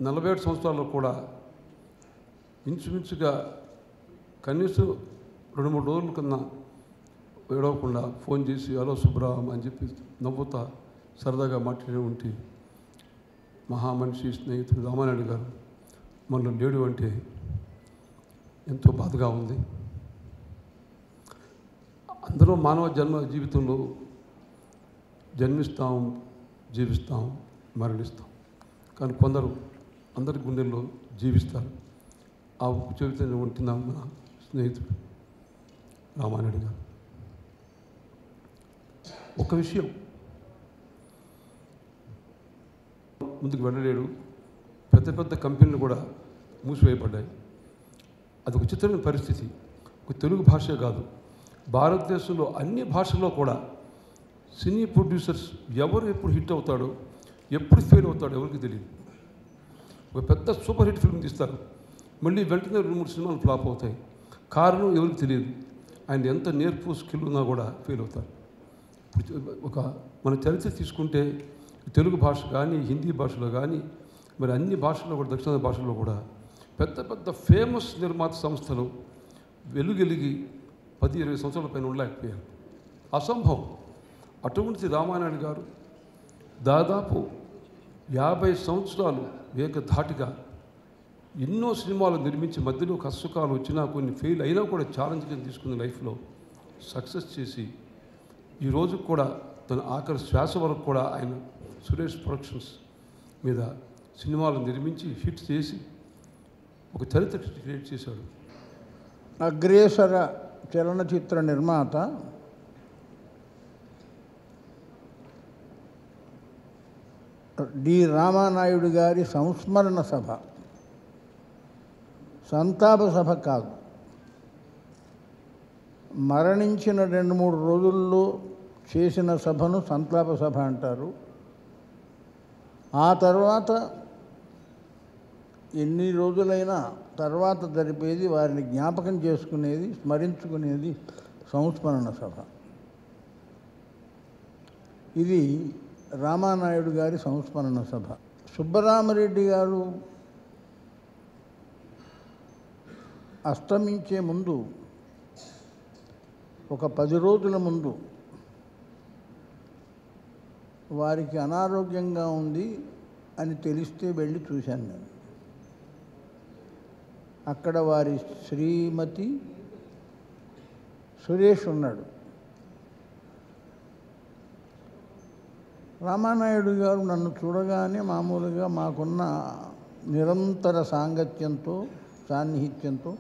47 సంవత్సరాల్లో కూడా ఇంచుమించుగా కనీసం 2-3 రోజుల కన్నా ఏడవకుండా ఫోన్ చేసి హలో సుబ్రహ్మ అని చెప్పి నవ్వుతా సరదాగా మాట్లాడే ఉంటే మహామనిషి స్నేహితుడు రామానాయుడు గారు మనలో లేడు అంటే ఎంతో బాధగా ఉంది. అందరూ మానవ జీవితంలో జన్మిస్తాం, జీవిస్తాం, మరణిస్తాం. కానీ కొందరు అందరి గుండెల్లో జీవిస్తారు. ఆ జీవితాన్ని ఉంటున్నాం మన స్నేహితుడు రామానాయుడు గారు. ఒక విషయం ముందుకు వెళ్ళలేడు. పెద్ద పెద్ద కంపెనీలు కూడా మూసివేయబడ్డాయి. అది ఒక చిత్రమైన పరిస్థితి. ఒక తెలుగు భాషే కాదు, భారతదేశంలో అన్ని భాషల్లో కూడా సినీ ప్రొడ్యూసర్స్ ఎవరు ఎప్పుడు హిట్ అవుతాడో, ఎప్పుడు ఫెయిల్ అవుతాడో ఎవరికి తెలియదు. ఒక పెద్ద సూపర్ హిట్ ఫిల్మ్ తీస్తారు, మళ్ళీ వెంటనే 2-3 సినిమాలు ఫ్లాప్ అవుతాయి. కారణం ఎవరికి తెలియదు. ఆయన ఎంత నేర్పు స్కిల్ ఉన్నా కూడా ఫెయిల్ అవుతారు. ఒక మన చరిత్ర తీసుకుంటే తెలుగు భాష కానీ, హిందీ భాషలో కానీ, మరి అన్ని భాషల్లో కూడా, దక్షిణ భాషల్లో కూడా పెద్ద పెద్ద ఫేమస్ నిర్మాత సంస్థలు వెలుగెలిగి 10-20 సంవత్సరాల పైన ఉండలేకపోయారు. అసంభవం. అటువంటి రామానాయుడు గారు దాదాపు 50 సంవత్సరాలు ఏకధాటిగా ఎన్నో సినిమాలు నిర్మించి మధ్యలో కష్టకాలు వచ్చినా, కొన్ని ఫెయిల్ అయినా కూడా ఛాలెంజ్గా తీసుకున్న లైఫ్లో సక్సెస్ చేసి ఈరోజు కూడా తన ఆఖరి శ్వాస వరకు కూడా ఆయన సురేష్ ప్రొడక్షన్స్ మీద సినిమాలు నిర్మించి హిట్ చేసి ఒక చరిత్ర క్రియేట్ చేశాడు. అగ్రేసర చలనచిత్ర నిర్మాత డి రామానాయుడు గారి సంస్మరణ సభ, సంతాప సభ కాదు. మరణించిన 2-3 రోజుల్లో చేసిన సభను సంతాప సభ అంటారు. ఆ తర్వాత ఎన్ని రోజులైనా తర్వాత జరిపేది, వారిని జ్ఞాపకం చేసుకునేది, స్మరించుకునేది సంస్మరణ సభ. ఇది రామానాయుడు గారి సంస్మరణ సభ. సుబ్బరామరెడ్డి గారు అస్తమించే ముందు, ఒక 10 రోజుల ముందు వారికి అనారోగ్యంగా ఉంది అని తెలిస్తే వెళ్ళి చూశాను నేను. అక్కడ వారి శ్రీమతి సురేష్ ఉన్నాడు. రామానాయుడు గారు నన్ను చూడగానే మామూలుగా మాకున్న నిరంతర సాంగత్యంతో, సాన్నిహిత్యంతో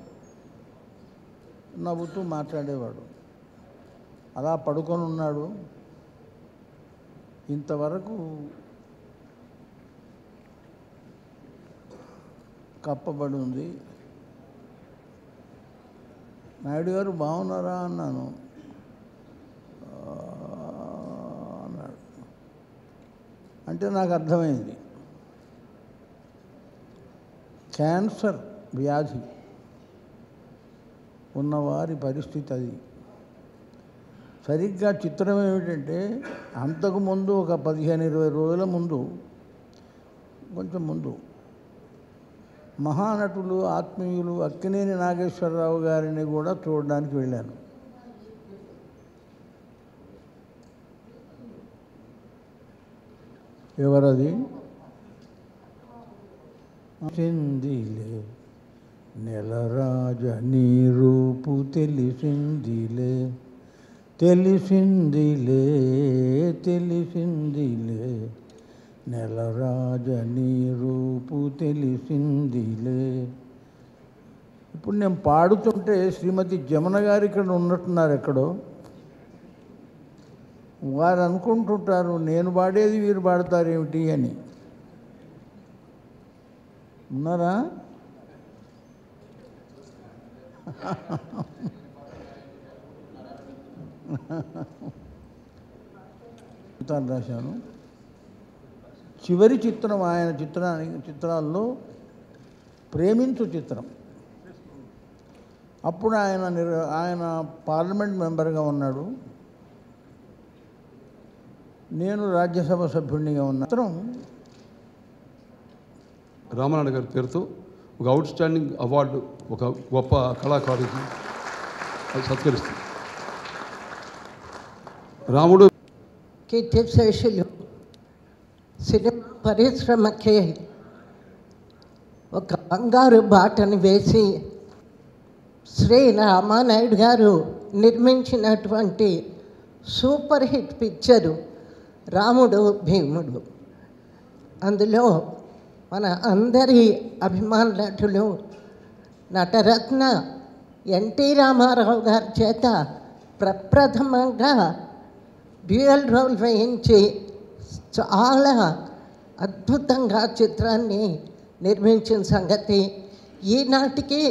నవ్వుతూ మాట్లాడేవాడు. అలా పడుకొని ఉన్నాడు. ఇంతవరకు కప్పబడి ఉంది. నాయుడు గారు బాగున్నారా అన్నాను. అన్నాడు. అంటే నాకు అర్థమైంది, క్యాన్సర్ వ్యాధి ఉన్నవారి పరిస్థితి అది. సరిగ్గా చిత్రం ఏమిటంటే, అంతకుముందు ఒక 15-20 రోజుల ముందు, కొంచెం ముందు, మహానటులు, ఆత్మీయులు అక్కినేని నాగేశ్వరరావు గారిని కూడా చూడడానికి వెళ్ళాను. ఎవరది? తెలిసిందిలే నెలరాజ నీ రూపు తెలిసిందిలే, తెలిసిందిలే తెలిసిందిలే నెలరాజ నీ రూపు తెలిసిందిలే. ఇప్పుడు నేను పాడుతుంటే శ్రీమతి జమున గారు ఇక్కడ ఉన్నట్టున్నారు ఎక్కడో. వారు అనుకుంటుంటారు నేను పాడేది వీరు పాడతారేమిటి అని. ఉన్నారా? రాశాను. చివరి చిత్రం ఆయన చిత్రాల్లో ప్రేమించు చిత్రం. అప్పుడు ఆయన పార్లమెంట్ మెంబర్గా ఉన్నాడు, నేను రాజ్యసభ సభ్యునిగా ఉన్న చిత్రం రామానాయుడు గారి పేరుతో ఒక అవుట్ స్టాండింగ్ అవార్డు ఒక గొప్ప కళాకారుడికి అది సత్కరిస్తుంది. రాముడు కీర్తిశేషులు సినిమా పరిశ్రమకి ఒక బంగారు బాటను వేసి శ్రీ రామానాయుడు గారు నిర్మించినటువంటి సూపర్ హిట్ పిక్చరు రాముడు భీముడు. అందులో మన అందరి అభిమాన నటులు నటరత్న ఎన్టీ రామారావు గారి చేత ప్రప్రథమంగా డ్యూయల్ రోల్ వేయించి చాలా అద్భుతంగా చిత్రాన్ని నిర్మించిన సంగతి ఈనాటికి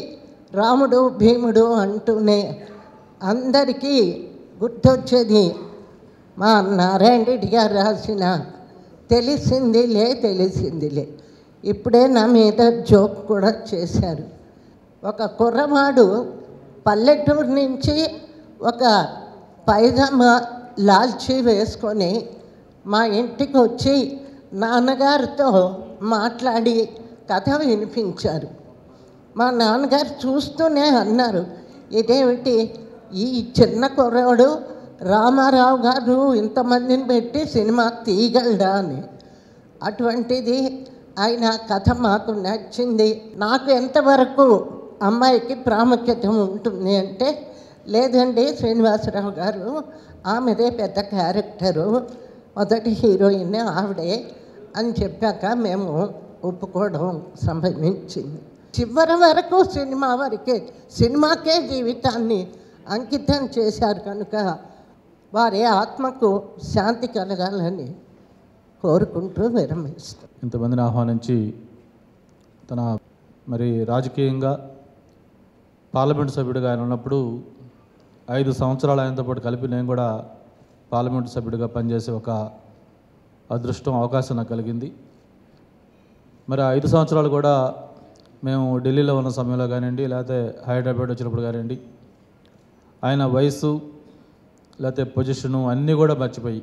రాముడు భీముడు అంటూనే అందరికీ గుర్తొచ్చేది మా నారాయణ రెడ్డి గారు రాసిన తెలిసిందిలే. ఇప్పుడే నా మీద జోక్ కూడా చేశారు. ఒక కుర్రవాడు పల్లెటూరు నుంచి ఒక పైజామా లాల్చీ వేసుకొని మా ఇంటికి వచ్చి నాన్నగారితో మాట్లాడి కథ వినిపించారు. మా నాన్నగారు చూస్తూనే అన్నారు, ఇదేమిటి ఈ చిన్న కుర్రాడు రామారావు గారు ఇంతమందిని పెట్టి సినిమా తీయగలడా అని. అటువంటిది ఆయన కథ మాకు నచ్చింది. నాకు ఎంతవరకు అమ్మాయికి ప్రాముఖ్యత ఉంటుంది అంటే, లేదండి శ్రీనివాసరావు గారు ఆమెదే పెద్ద క్యారెక్టరు, మొదటి హీరోయిన్ ఆవిడే అని చెప్పాక మేము ఒప్పుకోవడం సంభవించింది. చివరి వరకు సినిమాకే జీవితాన్ని అంకితం చేశారు కనుక వారి ఆత్మకు శాంతి కలగాలని కోరుకుంటూ విరమిస్తాం. ఇంతమందిని ఆహ్వానించి తన మరి రాజకీయంగా పార్లమెంటు సభ్యుడిగా ఆయన ఉన్నప్పుడు 5 సంవత్సరాలు ఆయనతో పాటు కలిపి నేను కూడా పార్లమెంటు సభ్యుడిగా పనిచేసే ఒక అదృష్టం అవకాశం నాకు కలిగింది. మరి 5 సంవత్సరాలు కూడా మేము ఢిల్లీలో ఉన్న సమయంలో కానివ్వండి, లేకపోతే హైదరాబాద్ వచ్చినప్పుడు కానివ్వండి, ఆయన వయసు లేకపోతే పొజిషను అన్నీ కూడా మర్చిపోయి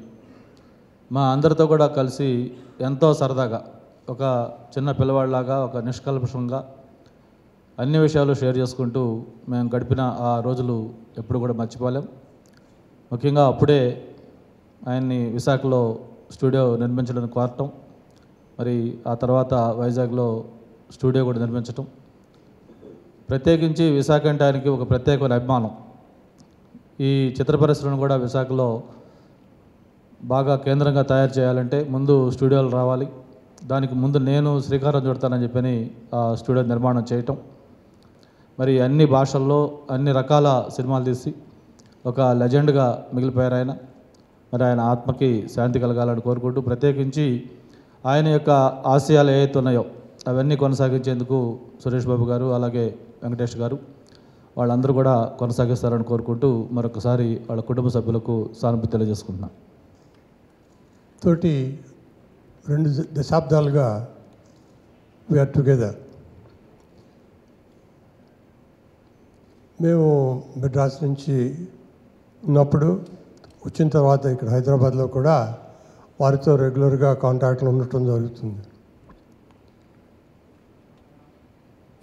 మా అందరితో కూడా కలిసి ఎంతో సరదాగా ఒక చిన్న పిల్లవాడిలాగా ఒక నిష్కల్మషంగా అన్ని విషయాలు షేర్ చేసుకుంటూ మేము గడిపిన ఆ రోజులు ఎప్పుడు కూడా మర్చిపోలేం. ముఖ్యంగా అప్పుడే ఆయన్ని విశాఖలో స్టూడియో నిర్మించడానికి కోరటం, మరి ఆ తర్వాత వైజాగ్లో స్టూడియో కూడా నిర్మించటం, ప్రత్యేకించి విశాఖ అంటే ఆయనకి ఒక ప్రత్యేకమైన అభిమానం. ఈ చిత్ర పరిశ్రమను కూడా విశాఖలో బాగా కేంద్రంగా తయారు చేయాలంటే ముందు స్టూడియోలు రావాలి, దానికి ముందు నేను శ్రీకారం చుడతానని చెప్పని ఆ స్టూడియో నిర్మాణం చేయటం, మరి అన్ని భాషల్లో అన్ని రకాల సినిమాలు తీసి ఒక లెజెండ్గా మిగిలిపోయారు ఆయన. మరి ఆయన ఆత్మకి శాంతి కలగాలని కోరుకుంటూ, ప్రత్యేకించి ఆయన యొక్క ఆశయాలు ఏవైతే ఉన్నాయో అవన్నీ కొనసాగించేందుకు సురేష్ బాబు గారు అలాగే వెంకటేష్ గారు వాళ్ళందరూ కూడా కొనసాగిస్తారని కోరుకుంటూ మరొకసారి వాళ్ళ కుటుంబ సభ్యులకు సానుభూతి తెలియజేసుకుంటున్నాను. తోటి 2 దశాబ్దాలుగా వీఆర్ టుగెదర్. మేము మెడ్రాస్ నుంచి ఉన్నప్పుడు వచ్చిన తర్వాత ఇక్కడ హైదరాబాద్లో కూడా వారితో రెగ్యులర్గా కాంటాక్ట్లో ఉండటం జరుగుతుంది.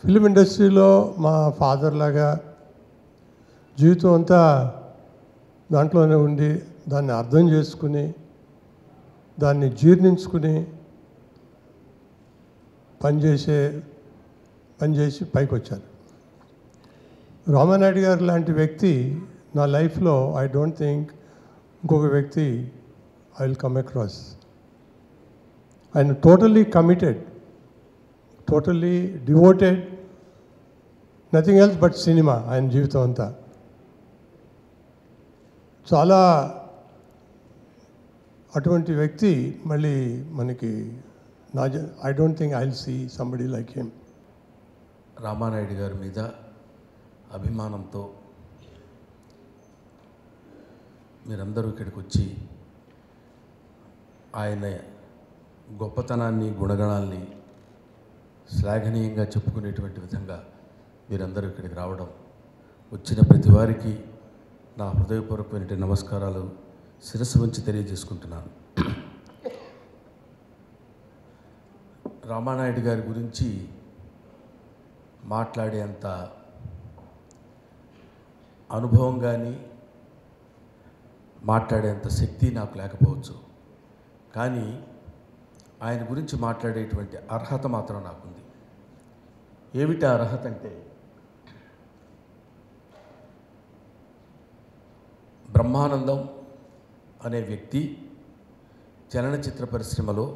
ఫిలిం ఇండస్ట్రీలో మా ఫాదర్ లాగా జీవితం అంతా దాంట్లోనే ఉండి దాన్ని అర్థం చేసుకుని దాన్ని జీర్ణించుకుని పనిచేసి పైకి వచ్చాను. రామానాయుడు గారు లాంటి వ్యక్తి నా లైఫ్లో ఐ డోంట్ థింక్ ఇంకొక వ్యక్తి ఐ విల్ కమ్ అక్రాస్. ఆయన totally committed, totally devoted, nothing else but cinema ఆయన జీవితం అంతా. చాలా అటువంటి వ్యక్తి మళ్ళీ మనకి I don't think I will see somebody like him. Ramanaidu గారి మీద అభిమానంతో మీరందరూ ఇక్కడికి వచ్చి ఆయన గొప్పతనాన్ని గుణగణాల్ని శ్లాఘనీయంగా చెప్పుకునేటువంటి విధంగా మీరందరూ ఇక్కడికి రావడం, వచ్చిన ప్రతి వారికి నా హృదయపూర్వకమైన నమస్కారాలు శిరస్సు వంచి తెలియజేసుకుంటున్నాను. రామానాయుడు గారి గురించి మాట్లాడేంత అనుభవం కానీ మాట్లాడేంత శక్తి నాకు లేకపోవచ్చు, కానీ ఆయన గురించి మాట్లాడేటువంటి అర్హత మాత్రం నాకుంది. ఏమిటి అర్హత అంటే, బ్రహ్మానందం అనే వ్యక్తి చలనచిత్ర పరిశ్రమలో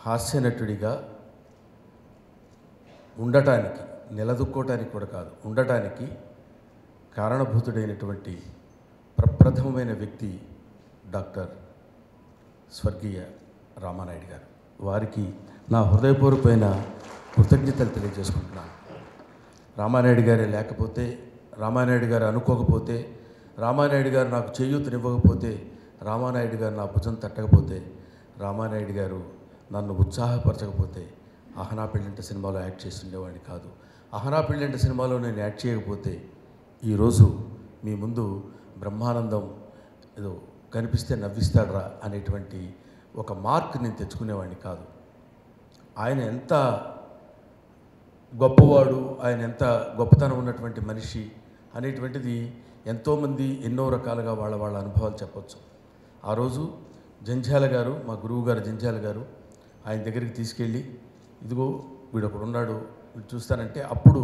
హాస్యనటుడిగా ఉండటానికి, నిలదొక్కోవటానికి కూడా కాదు, ఉండటానికి కారణభూతుడైనటువంటి ప్రప్రథమమైన వ్యక్తి డాక్టర్ స్వర్గీయ రామానాయుడు గారు. వారికి నా హృదయపూర్వకమైన కృతజ్ఞతలు తెలియజేసుకుంటున్నాను. రామానాయుడు గారే లేకపోతే, రామానాయుడు గారు అనుకోకపోతే, రామానాయుడు గారు నాకు చేయూతనివ్వకపోతే, రామానాయుడు గారు నా భుజం తట్టకపోతే, రామానాయుడు గారు నన్ను ఉత్సాహపరచకపోతే అహనా పెళ్ళంట సినిమాలో యాక్ట్ చేసి ఉండేవాడిని కాదు. అహనా పెళ్ళంట సినిమాలో నేను యాక్ట్ చేయకపోతే ఈరోజు మీ ముందు బ్రహ్మానందం ఏదో కనిపిస్తే నవ్విస్తాడరా అనేటువంటి ఒక మార్క్ నేను తెచ్చుకునేవాడిని కాదు. ఆయన ఎంత గొప్పవాడు, ఆయన ఎంత గొప్పతనం ఉన్నటువంటి మనిషి అనేటువంటిది ఎంతోమంది ఎన్నో రకాలుగా వాళ్ళ అనుభవాలు చెప్పొచ్చు. ఆ రోజు జంధ్యాల గారు, మా గురువు గారు జంధ్యాల గారు ఆయన దగ్గరికి తీసుకెళ్ళి, ఇదిగో వీడు ఒకడు ఉన్నాడు, వీడు చూస్తానంటే, అప్పుడు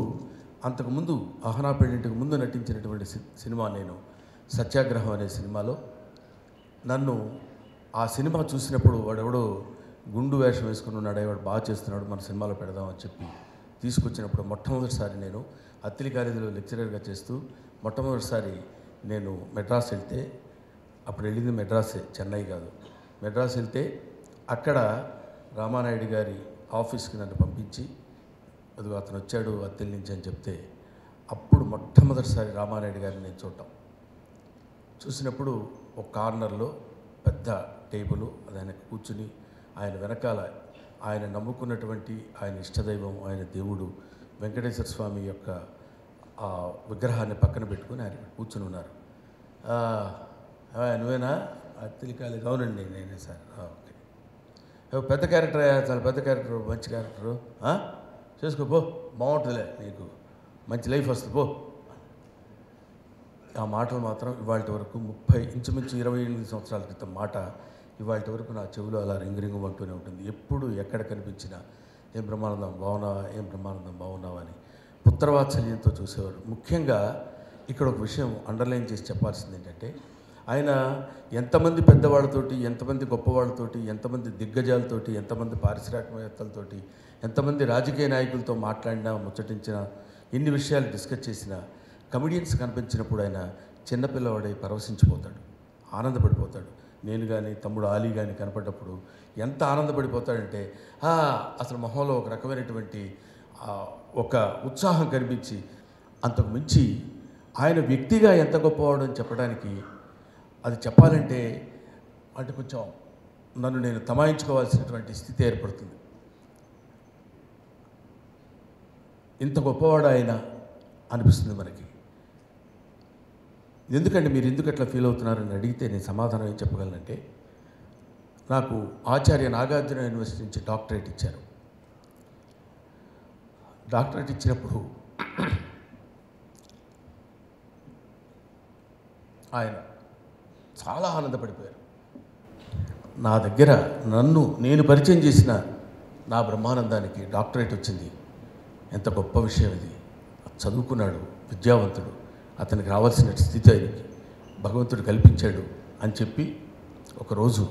అంతకుముందు అహనా పెళ్ళింటికి ముందు నటించినటువంటి సినిమా నేను సత్యాగ్రహం అనే సినిమాలో, నన్ను ఆ సినిమా చూసినప్పుడు వాడెవడో గుండు వేషం వేసుకుని ఉన్నాడు, వాడు బాగా చేస్తున్నాడు, మన సినిమాలో పెడదామని చెప్పి తీసుకొచ్చినప్పుడు మొట్టమొదటిసారి నేను అత్తిలి కాలేజీలో లెక్చరర్గా చేస్తూ మొట్టమొదటిసారి నేను మెడ్రాస్ వెళ్తే, అప్పుడు వెళ్ళింది మెడ్రాసే, చెన్నై కాదు, మెడ్రాస్ వెళ్తే అక్కడ రామానాయుడు గారి ఆఫీస్కి నన్ను పంపించి, అదిగో అతను వచ్చాడు అత్తిలి నుంచి అని చెప్తే, అప్పుడు మొట్టమొదటిసారి రామానాయుడు గారిని నేను చూసినప్పుడు ఒక కార్నర్లో పెద్ద టేబుల్, అది ఆయన కూర్చుని, ఆయన వెనకాల ఆయన నమ్ముకున్నటువంటి ఆయన ఇష్టదైవం, ఆయన దేవుడు వెంకటేశ్వర స్వామి యొక్క ఆ విగ్రహాన్ని పక్కన పెట్టుకుని ఆయన కూర్చుని ఉన్నారు. నువ్వేనా అత్తిలి కాలేజ్? అవునండి నేనే సార్. ఓకే, పెద్ద క్యారెక్టర్, చాలా పెద్ద క్యారెక్టర్, మంచి క్యారెక్టరు, చేసుకోపో, బాగుంటుందిలే, నీకు మంచి లైఫ్ వస్తుంది పో. ఆ మాటలు మాత్రం ఇవాళ వరకు ఇంచుమించు 28 సంవత్సరాల క్రితం మాట ఇవాళ వరకు నా చెవిలో అలా రింగు అంటూనే ఉంటుంది. ఎప్పుడు ఎక్కడ కనిపించినా ఏం బ్రహ్మానందం బాగున్నావా, ఏం బ్రహ్మానందం బాగున్నావా అని పుత్రవాత్సల్యంతో చూసేవాడు. ముఖ్యంగా ఇక్కడ ఒక విషయం అండర్లైన్ చేసి చెప్పాల్సింది ఏంటంటే, ఆయన ఎంతమంది పెద్దవాళ్ళతోటి, ఎంతమంది గొప్పవాళ్ళతోటి, ఎంతమంది దిగ్గజాలతోటి, ఎంతమంది పారిశ్రామికవేత్తలతోటి, ఎంతమంది రాజకీయ నాయకులతో మాట్లాడినా, ముచ్చటించినా, ఎన్ని విషయాలు డిస్కస్ చేసినా, కమెడియన్స్ కనిపించినప్పుడు ఆయన చిన్నపిల్లవాడై పరవశించిపోతాడు, ఆనందపడిపోతాడు. నేను కానీ తమ్ముడు ఆలీ కానీ కనపడ్డప్పుడు ఎంత ఆనందపడిపోతాడంటే, అసలు మొహంలో ఒక రకమైనటువంటి ఒక ఉత్సాహం కనిపించి, అంతకు మించి ఆయన వ్యక్తిగా ఎంత గొప్పవాడు అని చెప్పడానికి, అది చెప్పాలంటే అంటే కొంచెం నన్ను నేను తమాయించుకోవాల్సినటువంటి స్థితి ఏర్పడుతుంది. ఇంత గొప్పవాడు ఆయన అనిపిస్తుంది మనకి. ఎందుకంటే మీరు ఎందుకు అట్లా ఫీల్ అవుతున్నారని అడిగితే నేను సమాధానం ఏం చెప్పగలనంటే, నాకు ఆచార్య నాగార్జున యూనివర్సిటీ నుంచి డాక్టరేట్ ఇచ్చారు. డాక్టరేట్ ఇచ్చినప్పుడు ఆయన చాలా ఆనందపడిపోయారు. నా దగ్గర నేను పరిచయం చేసిన నా బ్రహ్మానందానికి డాక్టరేట్ వచ్చింది, ఎంత గొప్ప విషయం ఇది, చదువుకున్నాడు, విద్యావంతుడు, అతనికి రావాల్సిన స్థితి ఆయనకి భగవంతుడు కల్పించాడు అని చెప్పి ఒకరోజు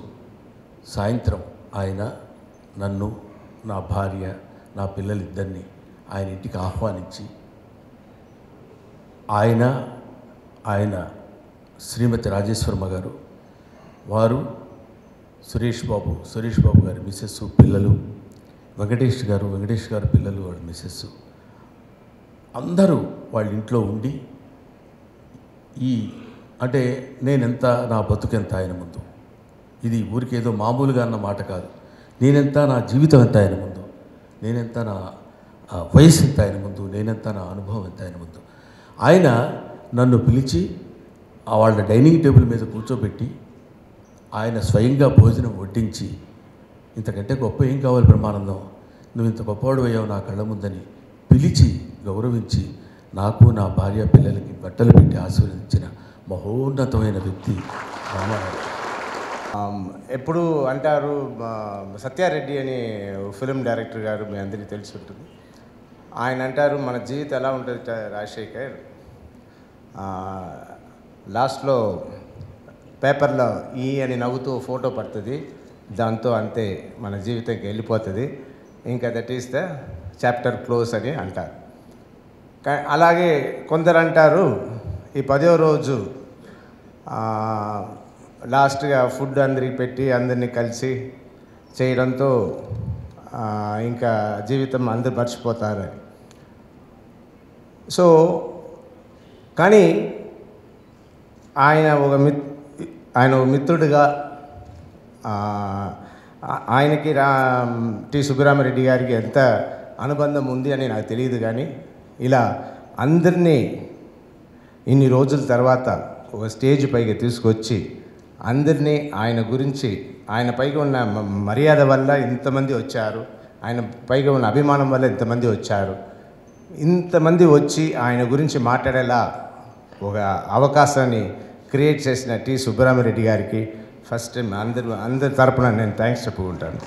సాయంత్రం ఆయన నన్ను, నా భార్య, నా పిల్లలిద్దరినీ ఆయన ఇంటికి ఆహ్వానించి, ఆయన శ్రీమతి రాజేశ్వరమ్మ గారు, వారు సురేష్ బాబు గారి మిస్సెస్, పిల్లలు వెంకటేష్ గారు పిల్లలు, వాళ్ళ మిస్సెస్, అందరూ వాళ్ళ ఇంట్లో ఉండి, అంటే నేనెంత, నా బతుకెంత ఆయన ముందు, ఇది ఊరికేదో మామూలుగా అన్న మాట కాదు, నేనెంత, నా జీవితం ఎంత ఆయన ముందు, నేనెంత, నా వయసు ఎంత ఆయన ముందు, నేనెంత, నా అనుభవం ఎంత ఆయన ముందు. ఆయన నన్ను పిలిచి వాళ్ళ డైనింగ్ టేబుల్ మీద కూర్చోబెట్టి ఆయన స్వయంగా భోజనం వడ్డించి ఇంతకంటే గొప్ప ఏం కావాలి బ్రహ్మానందం, నువ్వు ఇంత గొప్పవాడు అయ్యావు నా కళ్ళ ముందని పిలిచి గౌరవించి నాకు నా భార్య పిల్లలకి బట్టలు పెట్టి ఆశీర్వదించిన మహోన్నతమైన వ్యక్తి రామారావు. ఎప్పుడు అంటారు సత్యారెడ్డి అని ఫిల్మ్ డైరెక్టర్ గారు మీ అందరికీ తెలిసి ఉంటుంది. ఆయన అంటారు మన జీవితం ఎలా ఉంటుంది రాజశేఖర్, లాస్ట్లో పేపర్లో ఈ అని నవ్వుతూ ఫోటో పడుతుంది, దాంతో అంతే మన జీవితంకి వెళ్ళిపోతుంది, ఇంకా that is the chapter close అని అంటారు. అలాగే కొందరు అంటారు ఈ 10వ రోజు లాస్ట్గా ఫుడ్ అందరికి పెట్టి అందరినీ కలిసి చేయడంతో ఇంకా జీవితం అందరు మర్చిపోతారని. సో కానీ ఆయన ఒక మిత్రుడిగా ఆయనకి టి సుబ్బరామరెడ్డి గారికి ఎంత అనుబంధం ఉంది అని నాకు తెలియదు. కానీ ఇలా అందరినీ ఇన్ని రోజుల తర్వాత ఒక స్టేజ్ పైకి తీసుకొచ్చి అందరినీ ఆయన గురించి, ఆయన పైగా ఉన్న మర్యాద వల్ల ఇంతమంది వచ్చారు, ఆయన పైగా ఉన్న అభిమానం వల్ల ఇంతమంది వచ్చారు, ఇంతమంది వచ్చి ఆయన గురించి మాట్లాడేలా ఒక అవకాశాన్ని క్రియేట్ చేసిన టి సుబ్బరామరెడ్డి గారికి ఫస్ట్ టైం అందరి తరపున నేను థ్యాంక్స్ చెప్పుకుంటాను.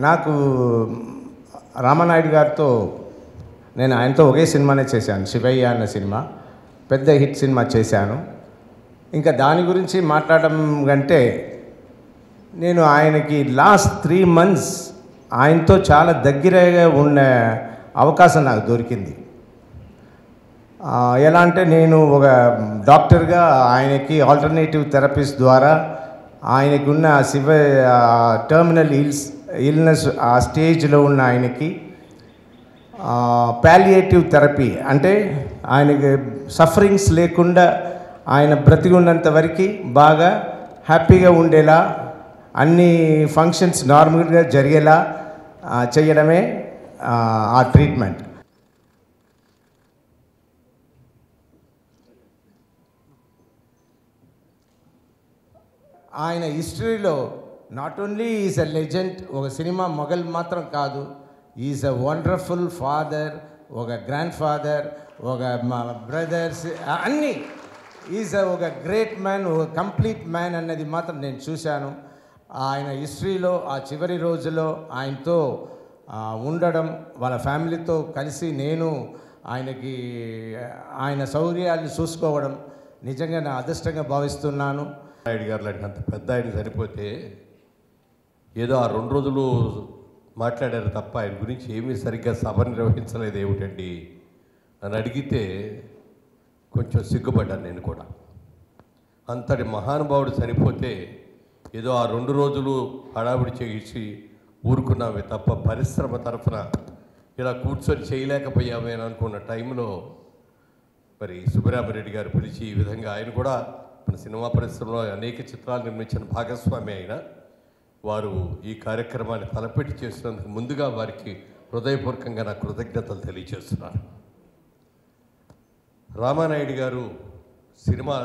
నాకు రామానాయుడు గారితో నేను ఆయనతో ఒకే సినిమానే చేశాను, శివయ్య అన్న సినిమా, పెద్ద హిట్ సినిమా చేశాను. ఇంకా దాని గురించి మాట్లాడడం కంటే నేను ఆయనకి లాస్ట్ 3 months ఆయనతో చాలా దగ్గరగా ఉన్న అవకాశం నాకు దొరికింది. ఎలా అంటే నేను ఒక డాక్టర్గా ఆయనకి ఆల్టర్నేటివ్ థెరపీస్ ద్వారా ఆయనకి ఉన్న టర్మినల్ ఇల్నెస్ ఆ స్టేజ్లో ఉన్న ఆయనకి పాలియేటివ్ థెరపీ అంటే ఆయనకి సఫరింగ్స్ లేకుండా ఆయన బ్రతికి ఉన్నంత వరకు బాగా హ్యాపీగా ఉండేలా అన్ని ఫంక్షన్స్ నార్మల్గా జరిగేలా చేయడమే ఆ ట్రీట్మెంట్. ఆయన హిస్టరీలో not only is a legend, ఒక సినిమా మొగల్ మాత్రం కాదు, ఈజ్ అ వండర్ఫుల్ ఫాదర్, ఒక గ్రాండ్ ఫాదర్, ఒక బ్రదర్స్ అన్నీ, ఈజ్ ఒక గ్రేట్ మ్యాన్, ఒక కంప్లీట్ మ్యాన్ అన్నది మాత్రం నేను చూశాను. ఆయన హిస్టరీలో ఆ చివరి రోజులో ఆయనతో ఉండడం, వాళ్ళ ఫ్యామిలీతో కలిసి నేను ఆయనకి ఆయన సౌకర్యాలను చూసుకోవడం నిజంగా నా అదృష్టంగా భావిస్తున్నాను. నాయుడు గారు లాంటి అంత పెద్ద ఆయన సరిపోతే ఏదో ఆ 2 రోజులు మాట్లాడారు తప్ప ఆయన గురించి ఏమీ సరిగ్గా సభ నిర్వహించలేదు ఏమిటండి అని అడిగితే కొంచెం సిగ్గుపడ్డాను నేను కూడా. అంతటి మహానుభావుడు సరిపోతే ఏదో ఆ 2 రోజులు హడావిడి చేసి ఊరుకున్నామే తప్ప పరిశ్రమ తరఫున ఇలా కూర్చొని చేయలేకపోయామే అని అనుకున్న టైంలో మరి సుబ్బరామరెడ్డి గారు పిలిచి ఈ విధంగా ఆయన కూడా మన సినిమా పరిశ్రమలో అనేక చిత్రాలు నిర్మించిన భాగస్వామి అయిన వారు ఈ కార్యక్రమాన్ని తలపెట్టి చేసినందుకు ముందుగా వారికి హృదయపూర్వకంగా నా కృతజ్ఞతలు తెలియజేస్తున్నాను. రామానాయుడు గారు సినిమా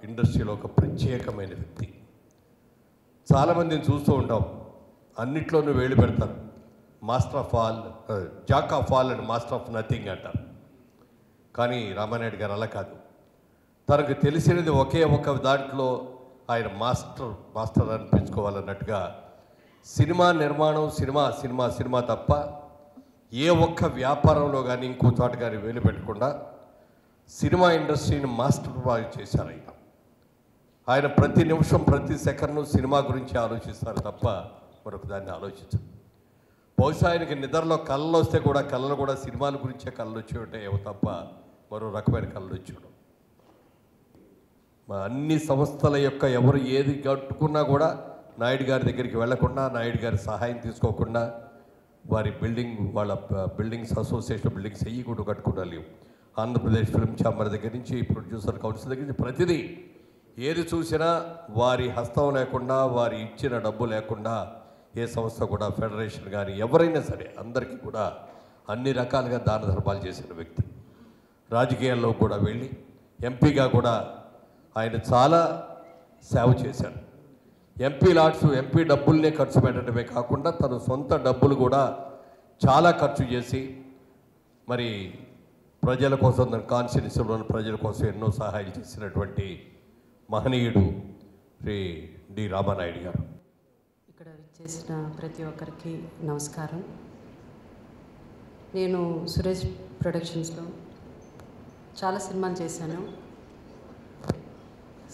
ఇండస్ట్రీలో ఒక ప్రత్యేకమైన వ్యక్తి. చాలామందిని చూస్తూ ఉంటాం, అన్నిట్లోనూ వేలు పెడతారు, master of all, Jack of all and master of nothing అంటారు. కానీ రామానాయుడు గారు అలా కాదు. తనకు తెలిసినది ఒకే ఒక దాంట్లో ఆయన మాస్టర్ అనిపించుకోవాలన్నట్టుగా సినిమా నిర్మాణం, సినిమా తప్ప ఏ ఒక్క వ్యాపారంలో కానీ ఇంకో చోట కానీ వేలు పెట్టకుండా సినిమా ఇండస్ట్రీని మాస్టర్ బాగా చేశారు. ఆయన ప్రతి నిమిషం ప్రతి సెకండ్ను సినిమా గురించి ఆలోచిస్తారు తప్ప మరొక దాన్ని ఆలోచించరు. బహుశా ఆయనకి నిద్రలో కళ్ళు వస్తే కూడా కళ్ళలు కూడా సినిమాల గురించే కళ్ళు వచ్చి ఉంటాయేమో తప్ప మరో రకమైన కళ్ళు వచ్చి ఉండవు. అన్ని సంస్థల యొక్క ఎవరు ఏది కట్టుకున్నా కూడా నాయుడు గారి దగ్గరికి వెళ్లకుండా, నాయుడు గారి సహాయం తీసుకోకుండా వారి వాళ్ళ బిల్డింగ్స్ అసోసియేషన్ బిల్డింగ్స్ అయ్యి కూడా కట్టుకున్నా లేవు. ఆంధ్రప్రదేశ్ ఫిల్మ్ ఛాంబర్ దగ్గర నుంచి ప్రొడ్యూసర్ కౌన్సిల్ దగ్గర నుంచి ప్రతిదీ ఏది చూసినా వారి హస్తం లేకుండా, వారి ఇచ్చిన డబ్బు లేకుండా ఏ సంస్థ కూడా, ఫెడరేషన్ కానీ ఎవరైనా సరే అందరికీ కూడా అన్ని రకాలుగా దాన ధర్మాలు చేసిన వ్యక్తి. రాజకీయాల్లో కూడా వెళ్ళి ఎంపీగా కూడా ఆయన చాలా సేవ చేశారు. ఎంపీ లాట్స్ ఎంపీ డబ్బుల్నే ఖర్చు పెట్టడమే కాకుండా తన సొంత డబ్బులు కూడా చాలా ఖర్చు చేసి మరి ప్రజల కోసం తన కాన్స్టిట్యూన్సీలోని ప్రజల కోసం ఎన్నో సహాయం చేసినటువంటి మహనీయుడు శ్రీ డి రామానాయుడు గారు. ఇక్కడ చేసిన ప్రతి ఒక్కరికి నమస్కారం. నేను సురేష్ ప్రొడక్షన్స్లో చాలా సినిమాలు చేశాను.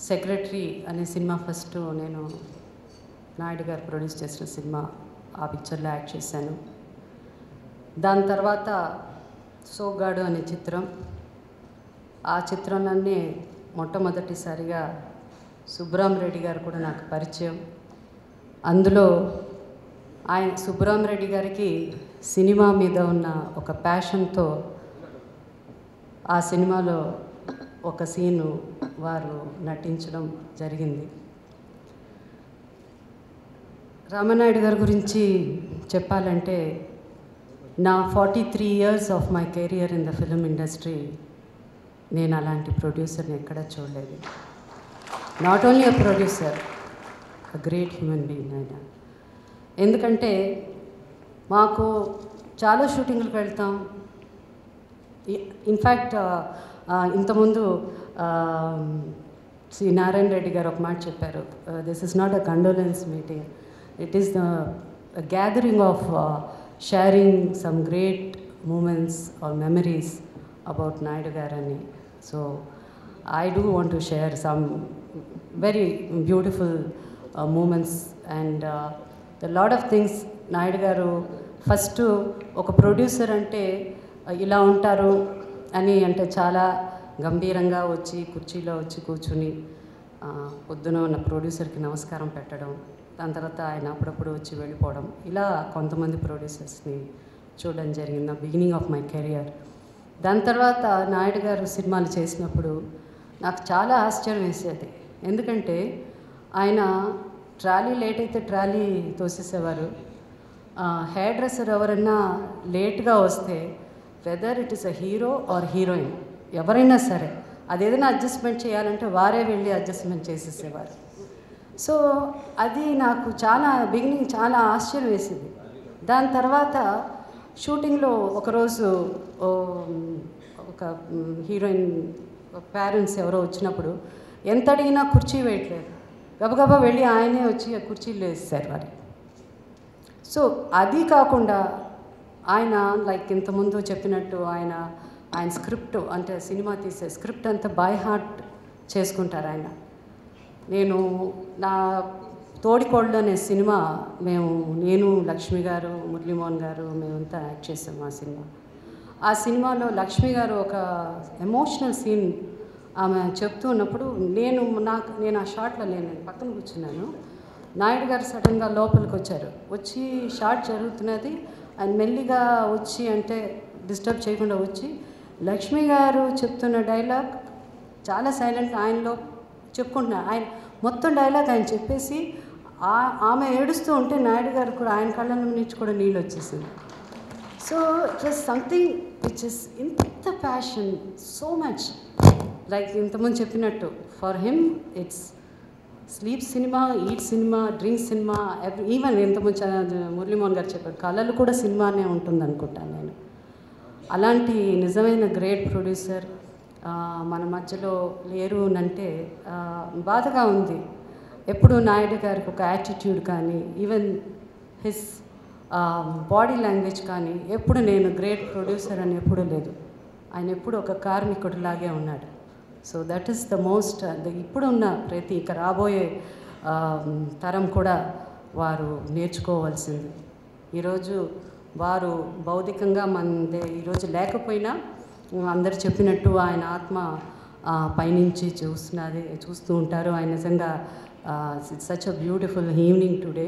సెక్రటరీ అనే సినిమా ఫస్ట్ నేను నాయుడు గారు ప్రొడ్యూస్ చేసిన సినిమా, ఆ పిక్చర్లో యాక్ట్ చేశాను. దాని తర్వాత సోగ్గాడు అనే చిత్రం, ఆ చిత్రంలోనే మొట్టమొదటిసారిగా సుబ్బరామరెడ్డి గారు కూడా నాకు పరిచయం. అందులో సుబ్బరామరెడ్డి గారికి సినిమా మీద ఉన్న ఒక ప్యాషన్తో ఆ సినిమాలో ఒక సీను వారు నటించడం జరిగింది. రామానాయుడు గారి గురించి చెప్పాలంటే, నా 43 years of my career in the film industry నేను అలాంటి ప్రొడ్యూసర్ని ఎక్కడా చూడలేదు. Not only a producer, a great human being ఆయన. ఎందుకంటే మాకు చాలా షూటింగ్లకు వెళ్తాం. ఇన్ఫ్యాక్ట్ ఇంతకుముందు శ్రీ నారాయణ రెడ్డి గారు ఒక మాట చెప్పారు, this is not a condolence meeting, it is the gathering of sharing some great moments or memories about Naidu గారని. So I do want to share some very beautiful moments and the lot of things. Naidu garu first ఒక producer అంటే ఇలా ఉంటారు అని అంటే చాలా గంభీరంగా వచ్చి కుర్చీలో వచ్చి కూర్చుని పొద్దున ఉన్న ప్రొడ్యూసర్కి నమస్కారం పెట్టడం, దాని తర్వాత ఆయన అప్పుడప్పుడు వచ్చి వెళ్ళిపోవడం, ఇలా కొంతమంది ప్రొడ్యూసర్స్ని చూడడం జరిగింది నా బిగినింగ్ ఆఫ్ మై కెరియర్. దాని తర్వాత నాయుడు గారు సినిమాలు చేసినప్పుడు నాకు చాలా ఆశ్చర్యం వేసేది. ఎందుకంటే ఆయన ట్రాలీ లేట్ అయితే ట్రాలీ తోసేసేవారు. హెయిర్ డ్రెస్సర్ ఎవరైనా లేట్గా వస్తే, whether it is a hero or heroine ఎవరైనా సరే, అదేదైనా అడ్జస్ట్మెంట్ చేయాలంటే వారే వెళ్ళి అడ్జస్ట్మెంట్ చేసేసేవారు. సో అది నాకు చాలా బిగినింగ్ చాలా ఆశ్చర్యం వేసింది. దాని తర్వాత షూటింగ్లో ఒకరోజు ఒక హీరోయిన్ పేరెంట్స్ ఎవరో వచ్చినప్పుడు ఎంత అడిగినా కుర్చీ వేయట్లేదు, గబగబా వెళ్ళి ఆయనే వచ్చి ఆ కుర్చీలు వేసేసారు వారి. సో అది కాకుండా ఆయన లైక్ ఇంతకుముందు చెప్పినట్టు ఆయన స్క్రిప్ట్ అంటే సినిమా తీసే స్క్రిప్ట్ అంతా బై హార్ట్ చేసుకుంటారు ఆయన. నేను నా తోడికోళ్ళు అనే సినిమా నేను లక్ష్మి గారు, మురళీమోహన్ గారు మేమంతా యాక్ట్ చేసాము ఆ సినిమా. ఆ సినిమాలో లక్ష్మి గారు ఒక ఎమోషనల్ సీన్ ఆమె చెప్తూ ఉన్నప్పుడు నేను ఆ షాట్లో నేను పక్కన కూర్చున్నాను. నాయుడు గారు సడన్గా లోపలికి వచ్చారు. వచ్చి షాట్ జరుగుతున్నది, ఆయన మెల్లిగా వచ్చి అంటే డిస్టర్బ్ చేయకుండా వచ్చి లక్ష్మి గారు చెప్తున్న డైలాగ్ చాలా సైలెంట్గా ఆయనలో చెప్పుకుంటున్నారు. ఆయన మొత్తం డైలాగ్ ఆయన చెప్పేసి ఆమె ఏడుస్తూ ఉంటే నాయుడు గారు కూడా ఆయన కళ్ళ నుంచి కూడా నీళ్ళు వచ్చేసింది. So it was something which is ఇంత ప్యాషన్, సో మచ్ లైక్ ఇంతకుముందు చెప్పినట్టు for him it's sleep cinema, eat cinema, drink cinema, even ఇంతకుముందు మురళీమోహన్ గారు చెప్పారు కళలు కూడా సినిమానే ఉంటుంది అనుకుంటాను నేను. అలాంటి నిజమైన గ్రేట్ ప్రొడ్యూసర్ మన మధ్యలో లేరు అంటే బాధగా ఉంది. ఎప్పుడు నాయుడు గారికి ఒక యాటిట్యూడ్ కానీ ఈవెన్ హిస్ బాడీ లాంగ్వేజ్ కానీ ఎప్పుడు నేను గ్రేట్ ప్రొడ్యూసర్ అని ఎప్పుడూ లేదు. ఆయన ఎప్పుడు ఒక కార్మికుడిలాగే ఉన్నాడు. So that is the most ఇప్పుడున్న ప్రతి ఇక రాబోయే తరం కూడా వారు నేర్చుకోవాల్సింది. ఈరోజు వారు భౌతికంగా మనదే ఈరోజు లేకపోయినా అందరు చెప్పినట్టు ఆయన ఆత్మ పైనుంచి చూస్తూ ఉంటారు. ఆయన నిజంగా such a beautiful evening today.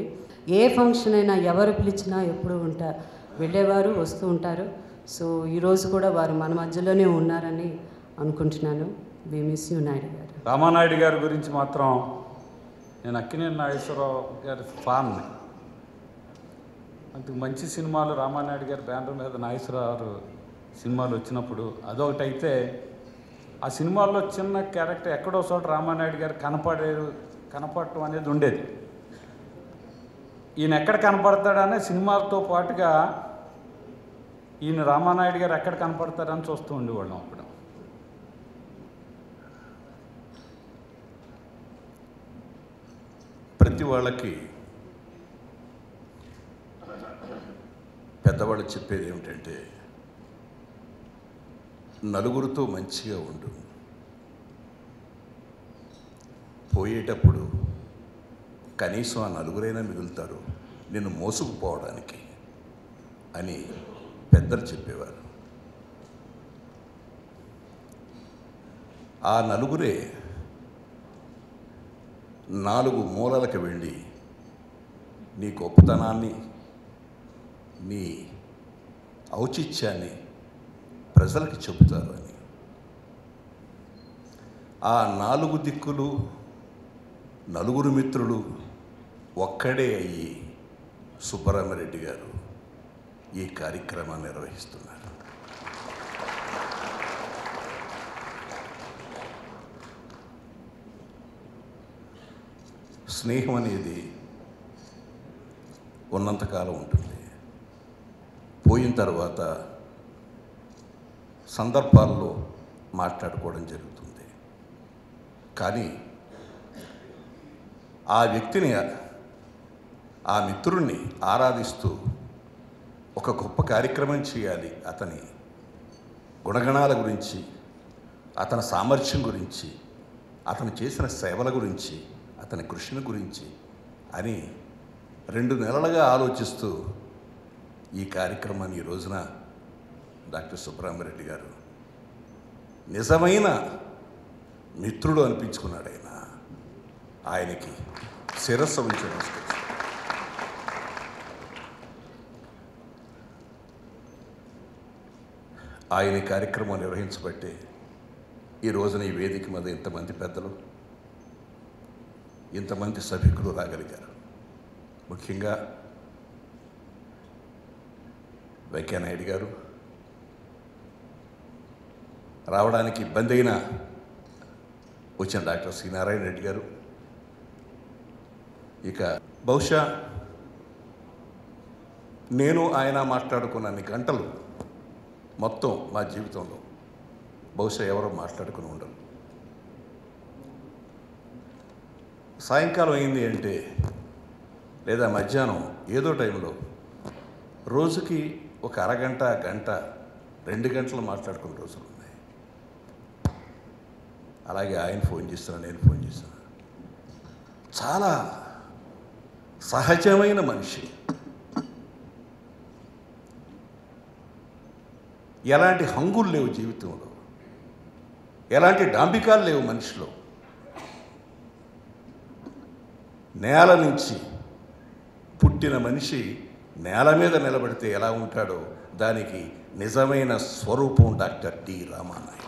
A function అయినా ఎవరు పిలిచినా ఎప్పుడు వెళ్ళేవారు, వస్తూ ఉంటారు. సో ఈరోజు కూడా వారు మన మధ్యలోనే ఉన్నారని అనుకుంటున్నాను. వి మిస్ యూ నాయుడు గారు. రామానాయుడు గారి గురించి మాత్రం నేను అక్కినేని నాగేశ్వరరావు గారి ఫ్యాన్ని. అంతకు మంచి సినిమాలు రామానాయుడు గారి బ్యానర్ మీద నాగేశ్వరరావు సినిమాలు వచ్చినప్పుడు అదొకటైతే, ఆ సినిమాల్లో చిన్న క్యారెక్టర్ ఎక్కడో చోట రామానాయుడు గారు కనపడటం అనేది ఉండేది. ఈయన ఎక్కడ కనపడతాడనే సినిమాతో పాటుగా ఈయన రామానాయుడు గారు ఎక్కడ కనపడతారని చూస్తూ ఉండేవాళ్ళం అప్పుడు. ప్రతి వాళ్ళకి పెద్దవాళ్ళు చెప్పేది ఏమిటంటే నలుగురితో మంచిగా ఉండు, పోయేటప్పుడు కనీసం ఆ నలుగురైనా మిగులుతారు నిన్ను మోసుకుపోవడానికి అని పెద్దలు చెప్పేవారు. ఆ నలుగురే 4 మూలలకు వెళ్ళి నీ గొప్పతనాన్ని, నీ ఔచిత్యాన్ని ప్రజలకు చెబుతారు అని. ఆ 4 దిక్కులు, నలుగురు మిత్రులు ఒక్కడే అయ్యి సుబ్బరామిరెడ్డి గారు ఈ కార్యక్రమాన్ని నిర్వహిస్తున్నారు. స్నేహం అనేది ఉన్నంతకాలం ఉంటుంది, పోయిన తర్వాత సందర్భాల్లో మాట్లాడుకోవడం జరుగుతుంది. కానీ ఆ వ్యక్తిని, ఆ మిత్రుణ్ణి ఆరాధిస్తూ ఒక గొప్ప కార్యక్రమం చేయాలి, అతని గుణగణాల గురించి, అతని సామర్థ్యం గురించి, అతను చేసిన సేవల గురించి, అతని కృషిని గురించి అని 2 నెలలుగా ఆలోచిస్తూ ఈ కార్యక్రమాన్ని ఈ రోజున డాక్టర్ సుబ్బరామిరెడ్డి గారు నిజమైన మిత్రుడు అనిపించుకున్నాడు. ఆయనకి శిరస్సు ఉంచి నమస్కరిస్తాను. ఆయన కార్యక్రమం నిర్వహించబట్టే ఈ రోజున ఈ వేదిక మీద ఇంతమంది పెద్దలు, ఇంతమంది సభికులు రాగలిగారు. ముఖ్యంగా వెంకయ్యనాయుడు గారు రావడానికి ఇబ్బంది అయినా వచ్చిన డాక్టర్ సి నారాయణ రెడ్డి గారు, ఇక బహుశా నేను ఆయన మాట్లాడుకున్నన్ని గంటలు మొత్తం మా జీవితంలో బహుశా ఎవరో మాట్లాడుకుని ఉండరు. సాయంకాలం అయింది అంటే లేదా మధ్యాహ్నం ఏదో టైంలో రోజుకి ఒక అరగంట, గంట, 2 గంటలు మాట్లాడుకునే రోజులు ఉన్నాయి. అలాగే ఆయన ఫోన్ చేస్తున్నా, నేను ఫోన్ చేస్తున్నా. చాలా సహజమైన మనిషి, ఎలాంటి హంగులు లేవు జీవితంలో, ఎలాంటి డాంబికాలు లేవు మనిషిలో. నేల నుంచి పుట్టిన మనిషి నేల మీద నిలబడితే ఎలా ఉంటాడో దానికి నిజమైన స్వరూపం డాక్టర్ డి రామానాయుడు.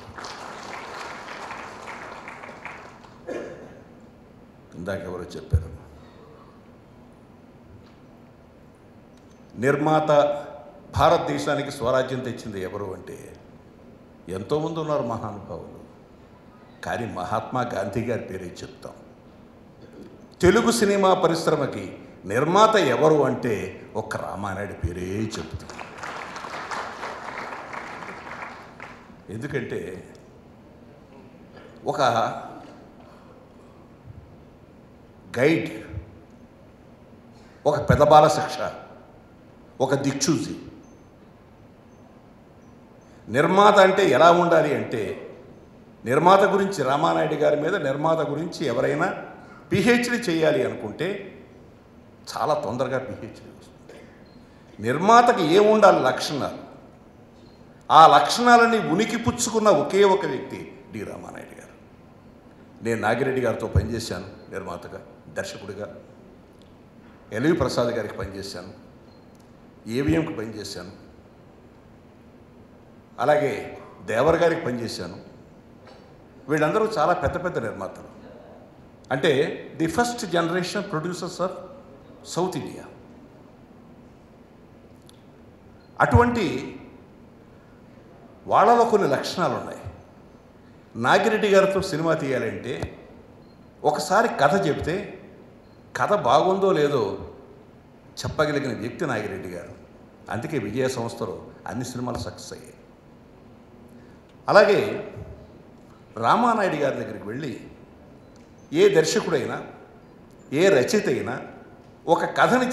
ఇందాక ఎవరో చెప్పారు, నిర్మాత భారతదేశానికి స్వరాజ్యం తెచ్చింది ఎవరు అంటే ఎంతోమంది ఉన్నారు మహానుభావులు, కానీ మహాత్మా గాంధీ గారి పేరే చెప్తాం. తెలుగు సినిమా పరిశ్రమకి నిర్మాత ఎవరు అంటే ఒక్క రామానాయుడు పేరే చెప్తాం. ఎందుకంటే ఒక గైడ్, ఒక పెదబాల శిక్ష, ఒక దిక్చూసి. నిర్మాత అంటే ఎలా ఉండాలి అంటే, నిర్మాత గురించి రామానాయుడు గారి మీద నిర్మాత గురించి ఎవరైనా పిహెచ్డి చేయాలి అనుకుంటే చాలా తొందరగా పిహెచ్డి వస్తుంది. నిర్మాతకి ఏముండాలి లక్షణాలు, ఆ లక్షణాలని ఉనికి పుచ్చుకున్న ఒకే ఒక వ్యక్తి డి రామానాయుడు గారు. నేను నాగిరెడ్డి గారితో పనిచేశాను నిర్మాతగా, దర్శకుడిగా. ఎల్వి ప్రసాద్ గారికి పనిచేశాను, ఏవిఎంకి పనిచేశాను, అలాగే దేవర్ గారికి పనిచేశాను. వీళ్ళందరూ చాలా పెద్ద పెద్ద నిర్మాతలు, అంటే the first generation producers of south India. అటువంటి వాళ్ళలో కొన్ని లక్షణాలు ఉన్నాయి. నాగిరెడ్డి గారితో సినిమా తీయాలంటే ఒకసారి కథ చెప్తే కథ బాగుందో లేదో చెప్పగలిగిన వ్యక్తి నాగిరెడ్డి గారు. అందుకే విజయ సంస్థలో అన్ని సినిమాలు సక్సెస్ అయ్యాయి. అలాగే రామానాయుడు గారి దగ్గరికి వెళ్ళి ఏ దర్శకుడైనా ఏ రచయిత అయినా ఒక కథని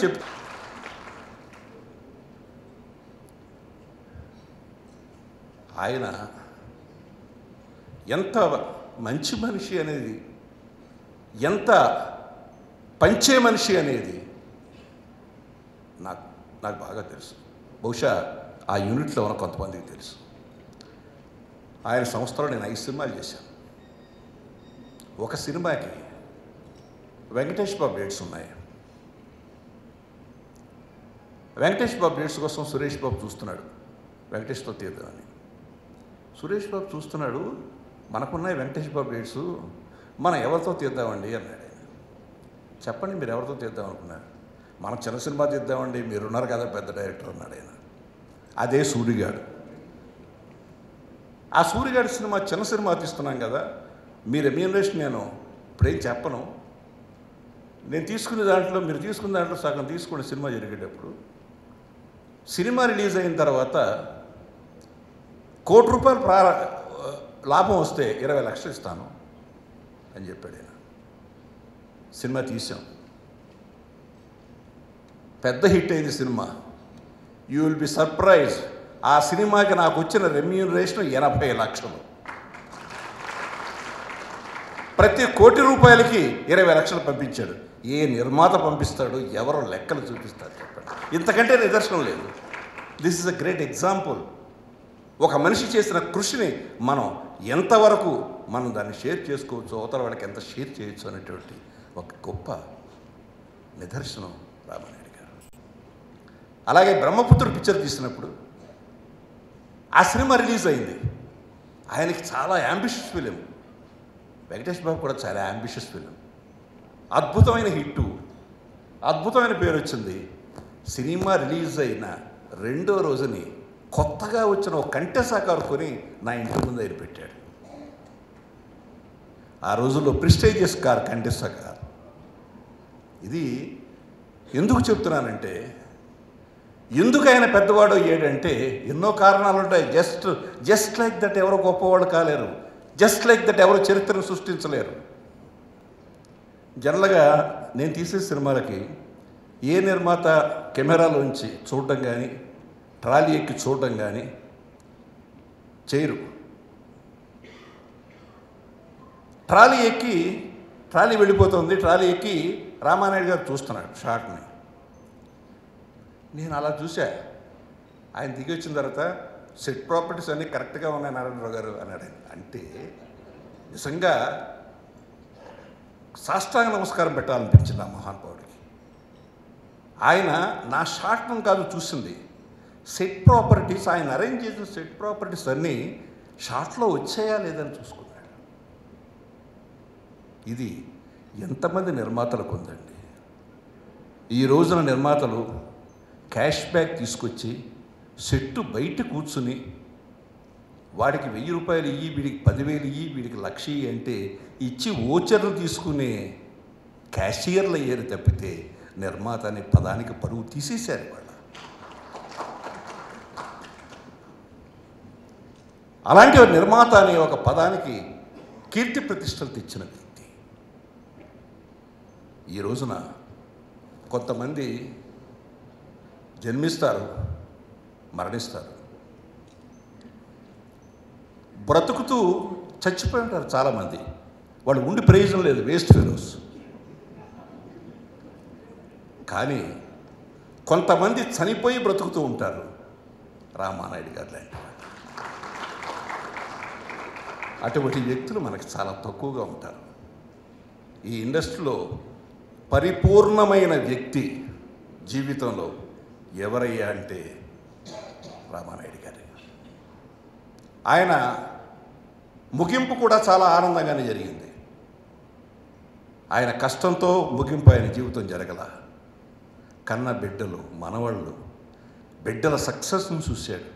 ఆయన ఎంత మంచి మనిషి అనేది, ఎంత పంచే మనిషి అనేది నాకు బాగా తెలుసు. బహుశా ఆ యూనిట్లో ఉన్న కొంతమందికి తెలుసు. ఆయన సంస్థలో నేను 5 సినిమాలు చేశాను. ఒక సినిమాకి వెంకటేష్ బాబు డేట్స్ ఉన్నాయి. వెంకటేష్ బాబు డేట్స్ కోసం సురేష్ బాబు చూస్తున్నాడు, వెంకటేష్తో తీద్దామని. సురేష్ బాబు చూస్తున్నాడు, మనకున్నాయి వెంకటేష్ బాబు డేట్స్, మనం ఎవరితో తీద్దామండి అన్నాడు ఆయన. చెప్పండి మీరు ఎవరితో తీద్దాం అనుకున్నారు? మనం చిన్న సినిమా తీద్దామండి, మీరున్నారు కదా పెద్ద డైరెక్టర్ అన్నాడు ఆయన. అదే సూరిగాడు. ఆ సూరిగాడి సినిమా చిన్న సినిమా తీస్తున్నాం కదా, మీ రెమ్యూనరేషన్ నేను ఇప్పుడేం చెప్పను, నేను తీసుకునే దాంట్లో మీరు తీసుకున్న దాంట్లో సగం తీసుకునే సినిమా జరిగేటప్పుడు సినిమా రిలీజ్ అయిన తర్వాత ₹1 కోటి లాభం వస్తే 20 లక్షలు ఇస్తాను అని చెప్పాడు ఆయన. సినిమా తీసాం, పెద్ద హిట్ అయింది cinema. You will be surprise, ఆ సినిమాకి నాకు వచ్చిన రెమ్యూనరేషన్ 80 లక్షలు. ప్రతి ₹1 కోటి 20 లక్షలు పంపించాడు. ఏ నిర్మాత పంపిస్తాడు, ఎవరో లెక్కలు చూపిస్తారు చెప్పండి. ఇంతకంటే నిదర్శనం లేదు. This is a great example. ఒక మనిషి చేసిన కృషిని మనం ఎంతవరకు మనం దాన్ని షేర్ చేసుకోవచ్చు, అవతల వాళ్ళకి ఎంత షేర్ చేయొచ్చు అనేటువంటి ఒక గొప్ప నిదర్శనం రామానాయుడు గారు. అలాగే బ్రహ్మపుత్రుడు పిక్చర్ తీసినప్పుడు ఆ సినిమా రిలీజ్ అయింది. ఆయనకి చాలా యాంబిషియస్ ఫిలిం, వెంకటేష్ బాబు కూడా చాలా యాంబిషియస్ ఫిలిం. అద్భుతమైన హిట్టు, అద్భుతమైన పేరు వచ్చింది. సినిమా రిలీజ్ అయిన 2వ రోజుని కొత్తగా వచ్చిన ఒక కంటెసా కారు కొని నా ఇంటి ముందు ఆయన పెట్టాడు. ఆ రోజుల్లో ప్రిస్టేజియస్ కార్ కంటెసా కార్. ఇది ఎందుకు చెప్తున్నానంటే, ఎందుకు ఆయన పెద్దవాడు అయ్యాడంటే ఎన్నో కారణాలు ఉంటాయి. జస్ట్ లైక్ దట్ ఎవరో గొప్పవాళ్ళు కాలేరు, జస్ట్ లైక్ దట్ ఎవరో చరిత్రను సృష్టించలేరు. జనరల్గా నేను తీసే సినిమాలకి ఏ నిర్మాత కెమెరాలోంచి చూడడం కానీ ట్రాలీ ఎక్కి చూడడం కానీ చేయరు. ట్రాలీ వెళ్ళిపోతుంది, ట్రాలీ ఎక్కి రామానాయుడు గారు చూస్తున్నాడు షాట్ని. నేను అలా చూసా. ఆయన దిగి వచ్చిన తర్వాత సెట్ ప్రాపర్టీస్ అన్నీ కరెక్ట్గా ఉన్నాయి నారాయణరావు గారు అన్నాడు. అంటే నిజంగా సాష్టాంగ నమస్కారం పెట్టాలనిపించింది ఆ మహానుభావుడికి. ఆయన నా షాట్ను కాదు చూసింది, సెట్ ప్రాపర్టీస్, ఆయన అరేంజ్ చేసిన సెట్ ప్రాపర్టీస్ అన్నీ షాట్లో వచ్చాయా లేదని చూసుకున్నాడు. ఇది ఎంతమంది నిర్మాతలకు ఉందండి. ఈ రోజున నిర్మాతలు క్యాష్ బ్యాక్ తీసుకొచ్చి సెట్టు బయట కూర్చుని వాడికి ₹1000 ఇయ్యి, వీడికి 10,000 ఇయ్యి, వీడికి 1,00,000 ఇయ్యి అంటే ఇచ్చి ఓచర్లు తీసుకునే క్యాషియర్లు అయ్యారు తప్పితే నిర్మాత అనే పదానికి పరువు తీసేశారు వాళ్ళు. అలాంటి నిర్మాత అనే ఒక పదానికి కీర్తి ప్రతిష్టలు తెచ్చిన వ్యక్తి. ఈ రోజున కొంతమంది జన్మిస్తారు, మరణిస్తారు, బ్రతుకుతూ చచ్చిపోయి ఉంటారు చాలామంది. వాళ్ళు ఉండి ప్రయోజనం లేదు, వేస్ట్ ఫెలోస్. కానీ కొంతమంది చనిపోయి బ్రతుకుతూ ఉంటారు. రామానాయుడు గారు లాంటి అటువంటి వ్యక్తులు మనకి చాలా తక్కువగా ఉంటారు. ఈ ఇండస్ట్రీలో పరిపూర్ణమైన వ్యక్తి జీవితంలో ఎవరయ్యా అంటే రామానాయుడు గారు. ఆయన ముగింపు కూడా చాలా ఆనందంగానే జరిగింది. ఆయన కష్టంతో ముగింపు ఆయన జీవితం జరగల. కన్న బిడ్డలు, మనవాళ్ళు, బిడ్డల సక్సెస్ను చూశాడు.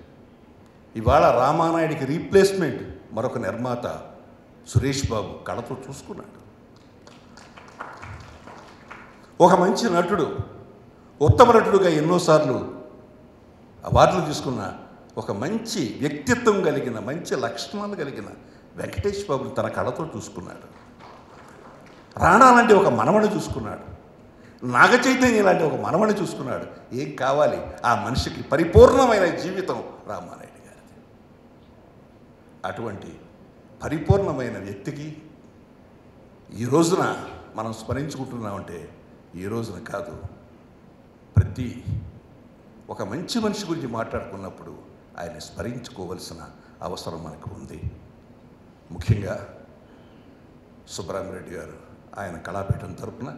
ఇవాళ రామానాయుడికి రీప్లేస్మెంట్ మరొక నిర్మాత సురేష్ బాబు కళతో చూసుకున్నాడు. ఒక మంచి నటుడు, ఉత్తమ నటుడుగా ఎన్నోసార్లు అవార్డులు తీసుకున్న ఒక మంచి వ్యక్తిత్వం కలిగిన, మంచి లక్షణాలు కలిగిన వెంకటేష్ బాబుని తన కళతో చూసుకున్నాడు. రాణా లాంటి ఒక మనవని చూసుకున్నాడు. నాగ చైతన్య లాంటి ఒక మనవని చూసుకున్నాడు. ఏం కావాలి ఆ మనిషికి? పరిపూర్ణమైన జీవితం రామానాయుడు గారిది. అటువంటి పరిపూర్ణమైన వ్యక్తికి ఈ రోజున మనం స్మరించుకుంటున్నామంటే ఈ రోజున కాదు, ప్రతి ఒక మంచి మనిషి గురించి మాట్లాడుకున్నప్పుడు ఆయన స్మరించుకోవలసిన అవసరం మనకు ఉంది. ముఖ్యంగా సుబ్రహ్మరెడ్డి గారు ఆయన కళాపీఠం తరపున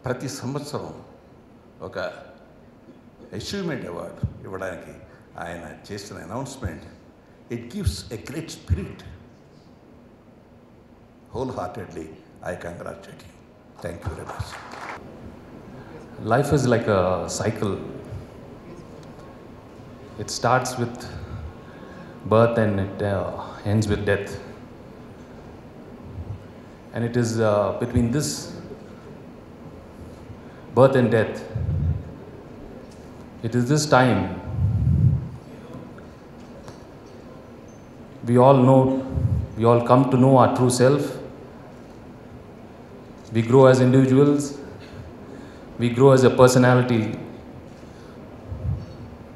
ప్రతి సంవత్సరం ఒక అచీవ్మెంట్ అవార్డు ఇవ్వడానికి ఆయన చేసిన announcement, it gives a great spirit. Whole heartedly I congratulate you. Thank you very much. Life is like a cycle. It starts with birth and it ends with death. And it is between this birth and death, it is this time we all come to know our true self. We grow as individuals. We grow as a personality.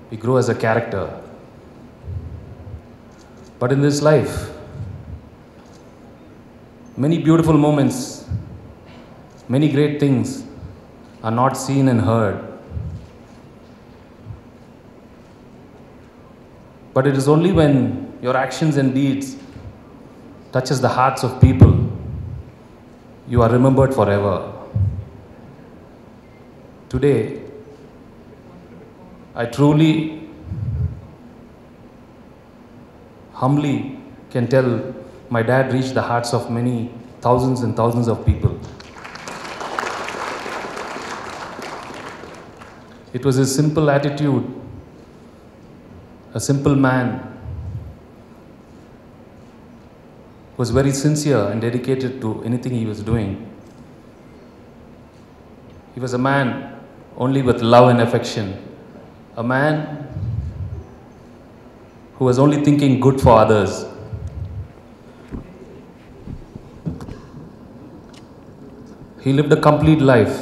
We grow as a character. But in this life, many beautiful moments, many great things are not seen and heard. But it is only when your actions and deeds touches the hearts of people, you are remembered forever. Today, I truly, humbly can tell my dad reached the hearts of many thousands and thousands of people. It was his simple attitude, a simple man, was very sincere and dedicated to anything he was doing. He was a man only with love and affection, a man who was only thinking good for others. He lived a complete life.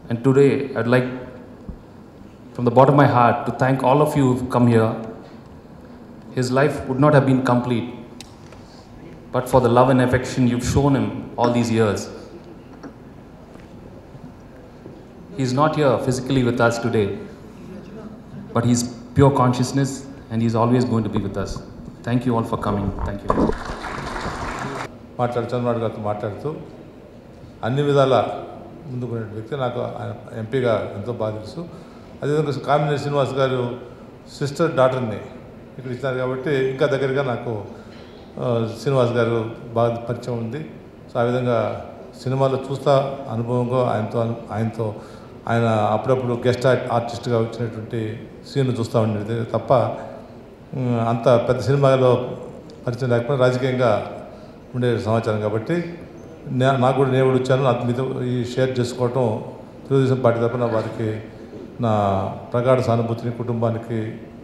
And today, I'd like, from the bottom of my heart, to thank all of you who've come here. His life would not have been complete but for the love and affection you've shown him all these years. He's not here physically with us today, but he's pure consciousness and he's always going to be with us. Thank you all for coming. Thank you. Chandrababu గారితో మాట్లాడుతూ అన్ని విధాల ముందుకునే వ్యక్తి. నాకు ఆయన ఎంపీగా ఎంతో బాగా తెలుసు. అదేవిధంగా కామినేని శ్రీనివాస్ గారు సిస్టర్ డాటర్ని ఇక్కడ ఇచ్చినారు కాబట్టి ఇంకా దగ్గరగా నాకు శ్రీనివాస్ గారు బాగా పరిచయం ఉంది. సో ఆ విధంగా సినిమాలో చూస్తా అనుభవంగా ఆయనతో ఆయన అప్పుడప్పుడు గెస్ట్ ఆర్టిస్ట్గా వచ్చినటువంటి సీన్లు చూస్తూ ఉండేది తప్ప అంత పెద్ద సినిమాలో పరిచయం లేకపోతే రాజకీయంగా ఉండే సమాచారం కాబట్టి నాకు కూడా నేను కూడా వచ్చాను. మీతో ఈ షేర్ చేసుకోవటం తెలుగుదేశం పార్టీ తరపున వారికి నా ప్రగాఢ సానుభూతిని కుటుంబానికి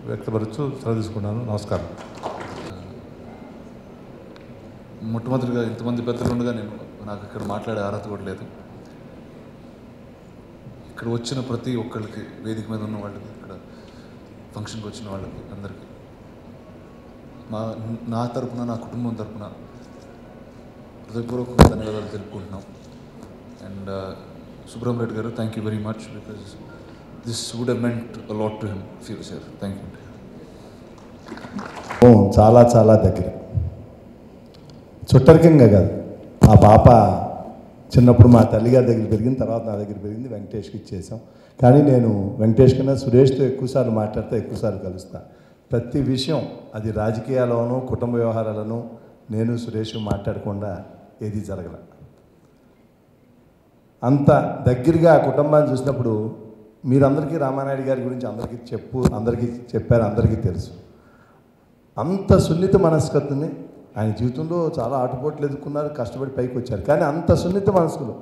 వ్యక్తపరుస్తూ సెలవు తీసుకున్నాను. నమస్కారం. మొట్టమొదటిగా ఇంతమంది పెద్దలు ఉండగా నాకు ఇక్కడ మాట్లాడే అర్హత కూడా లేదు. ఇక్కడ వచ్చిన ప్రతి ఒక్కరికి, వేదిక మీద ఉన్న వాళ్ళకి, ఇక్కడ ఫంక్షన్కి వచ్చిన వాళ్ళకి అందరికీ నా తరపున, నా కుటుంబం తరపున హృదయపూర్వకంగా ధన్యవాదాలు తెలుపుకుంటున్నాం. అండ్ సుబ్రహ్మరెడ్డి గారు, thank you very much, because this would have meant a lot to him if he was here. Thank you. చాలా చాలా దగ్గర, చుట్టరికంగా కాదు. ఆ పాప చిన్నప్పుడు మా తల్లిగారి దగ్గర పెరిగింది, తర్వాత నా దగ్గర పెరిగింది. వెంకటేష్కి ఇచ్చేసాం. కానీ నేను వెంకటేష్ కన్నా సురేష్తో ఎక్కువసార్లు మాట్లాడితే ఎక్కువసార్లు కలుస్తా. ప్రతి విషయం, అది రాజకీయాల్లోనూ కుటుంబ వ్యవహారాలను నేను సురేష్ మాట్లాడకుండా ఏది జరగల. అంత దగ్గరగా ఆ కుటుంబాన్ని చూసినప్పుడు మీరందరికీ రామానాయుడు గారి గురించి అందరికీ చెప్పారు, అందరికీ తెలుసు. అంత సున్నిత మనస్కత్తుని ఆయన జీవితంలో చాలా ఆటుపోట్లు ఎదుర్కొన్నారు, కష్టపడి పైకి వచ్చారు. కానీ అంత సున్నిత మనసులు,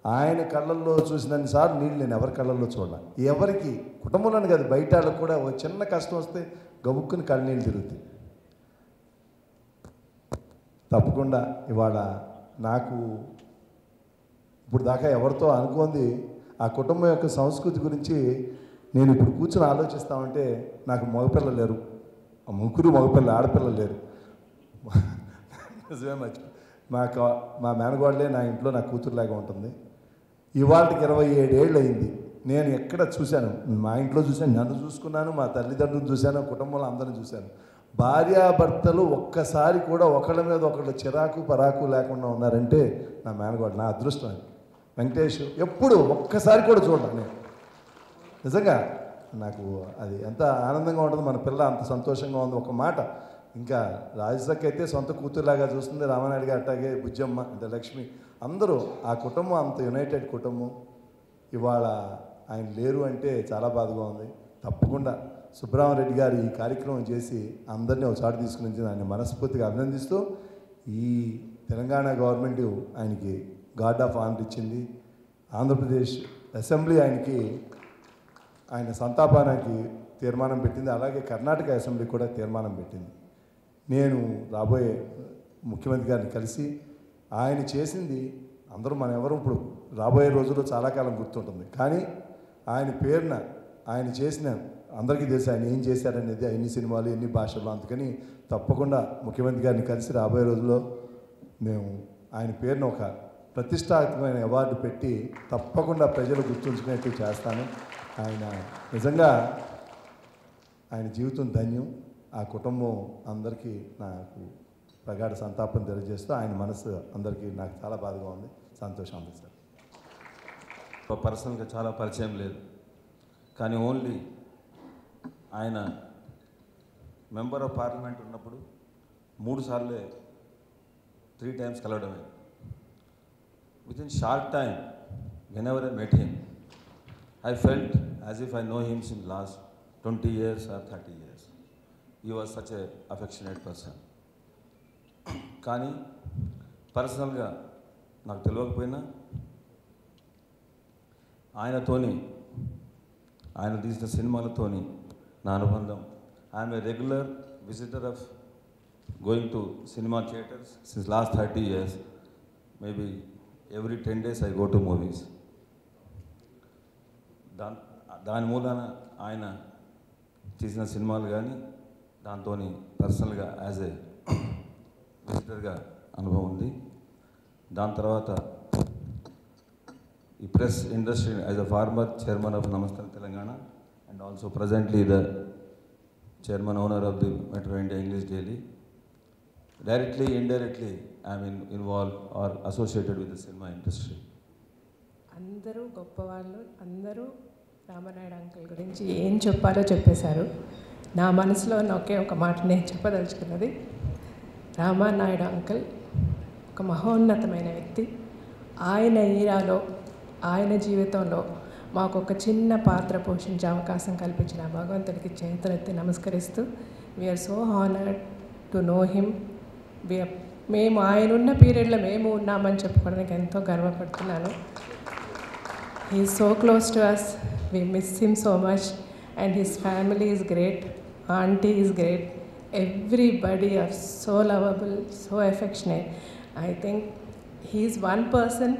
ఆయన కళ్ళల్లో చూసినన్నిసార్లు నీళ్ళు నేను ఎవరి కళ్ళల్లో చూడాలి. ఎవరికి కుటుంబంలోని కాదు, బయట వాళ్ళకి కూడా ఒక చిన్న కష్టం వస్తే గబుక్కుని కళ్ళనీళ్ళు తిరుగుతాయి. తప్పకుండా ఇవాళ నాకు ఇప్పుడు దాకా ఎవరితో అనుకోంది ఆ కుటుంబం యొక్క సంస్కృతి గురించి నేను ఇప్పుడు కూర్చొని ఆలోచిస్తామంటే నాకు మగపిల్లలు లేరు, ముగ్గురు మగపిల్లలు, ఆడపిల్లలు లేరు. నిజమే మర్చిపో మా మేనగోడలే నా ఇంట్లో నా కూతురులాగా ఉంటుంది. ఇవాళకి 27 ఏళ్ళు అయింది. నేను ఎక్కడ చూశాను, మా ఇంట్లో చూశాను, నన్ను చూసుకున్నాను, మా తల్లిదండ్రులు చూశాను, కుటుంబంలో అందరిని చూశాను. భార్యాభర్తలు ఒక్కసారి కూడా ఒకళ్ళ మీద ఒకళ్ళు చిరాకు పరాకు లేకుండా ఉన్నారంటే నా మేనగోడ, నా అదృష్టం అది. వెంకటేష్ ఎప్పుడు ఒక్కసారి కూడా చూడాలి నేను. నిజంగా నాకు అది ఎంత ఆనందంగా ఉంటుంది. మన పిల్ల అంత సంతోషంగా ఉంది. ఒక మాట, ఇంకా రాజసక్క అయితే సొంత కూతురులాగా చూస్తుంది, రామనాయుడు గారు అట్లాగే, బుజ్జమ్మ, ఇంత లక్ష్మి, అందరూ ఆ కుటుంబం అంత యునైటెడ్ కుటుంబం. ఇవాళ ఆయన లేరు అంటే చాలా బాధగా ఉంది. తప్పకుండా సుబ్రహ్మరెడ్డి గారు ఈ కార్యక్రమం చేసి అందరినీ ఒక చాటు తీసుకుని ఆయన మనస్ఫూర్తిగా అభినందిస్తూ, ఈ తెలంగాణ గవర్నమెంట్ ఆయనకి గార్డ్ ఆఫ్ ఆనర్ ఇచ్చింది. ఆంధ్రప్రదేశ్ అసెంబ్లీ ఆయన సంతాపానికి తీర్మానం పెట్టింది. అలాగే కర్ణాటక అసెంబ్లీ కూడా తీర్మానం పెట్టింది. నేను రాబోయే ముఖ్యమంత్రి గారిని కలిసి ఆయన చేసింది అందరూ మనం ఎవరు ఇప్పుడు రాబోయే రోజుల్లో చాలా కాలం గుర్తుంటుంది. కానీ ఆయన పేరున ఆయన చేసిన అందరికీ తెలుసు ఆయన ఏం చేశారనేది, ఎన్ని సినిమాలు, ఎన్ని భాషలు. అందుకని తప్పకుండా ముఖ్యమంత్రి గారిని కలిసి రాబోయే రోజుల్లో మేము ఆయన పేరున ఒక ప్రతిష్టాత్మకమైన అవార్డు పెట్టి తప్పకుండా ప్రజలు గుర్తుంచుకునేట్టు చేస్తాను. ఆయన నిజంగా ఆయన జీవితం ధన్యం. ఆ కుటుంబం అందరికీ నాకు ప్రగాఢ సంతాపం తెలియజేస్తూ ఆయన మనసు అందరికీ నాకు చాలా బాధగా ఉంది. సంతోషం ఉంది సార్. పర్సనల్గా చాలా పరిచయం లేదు, కానీ ఓన్లీ ఆయన మెంబర్ ఆఫ్ పార్లమెంట్ ఉన్నప్పుడు 3 సార్లే 3 times కలవడమే. Within short time, whenever I met him, I felt as if I know him since last 20 years or 30 years. He was such a affectionate person. కానీ పర్సనల్గా నాకు తెలియకపోయినా ఆయన తీసిన సినిమాలతోని నా అనుబంధం. I'm a regular visitor of going to cinema theatres since last 30 years. Maybe every 10 days I go to movies. దాని మూలాన ఆయన తీసిన సినిమాలు కానీ దాంతో పర్సనల్గా యాజ్ ఏ విజిటర్గా అనుభవం ఉంది. దాని తర్వాత ఈ press industry as a former chairman of Namaste Telangana and also presently the chairman owner of the metro India English daily. Directly, indirectly, I mean involved or associated with the cinema industry. అందరూ గొప్పవాళ్ళు, అందరూ Rama Naidu uncle గురించి ఏం చెప్పాలో చెప్పేశారు. నా మనసులో ఒకే ఒక మాట నేను చెప్పదలుచుకున్నది, రామనాయుడు అంకుల్ ఒక మహోన్నతమైన వ్యక్తి. ఆయన ఈరాలో, ఆయన జీవితంలో మాకు ఒక చిన్న పాత్ర పోషించే అవకాశం కల్పించిన భగవంతుడికి చేతులెత్తి నమస్కరిస్తూ, we are so honoured to know him. మేము ఆయన ఉన్న పీరియడ్లో మేము ఉన్నామని చెప్పుకోవడానికి ఎంతో గర్వపడుతున్నాను. He is so close to us, we miss him so much and his family is great, aunty is great, everybody are so lovable, so affectionate. I think he is one person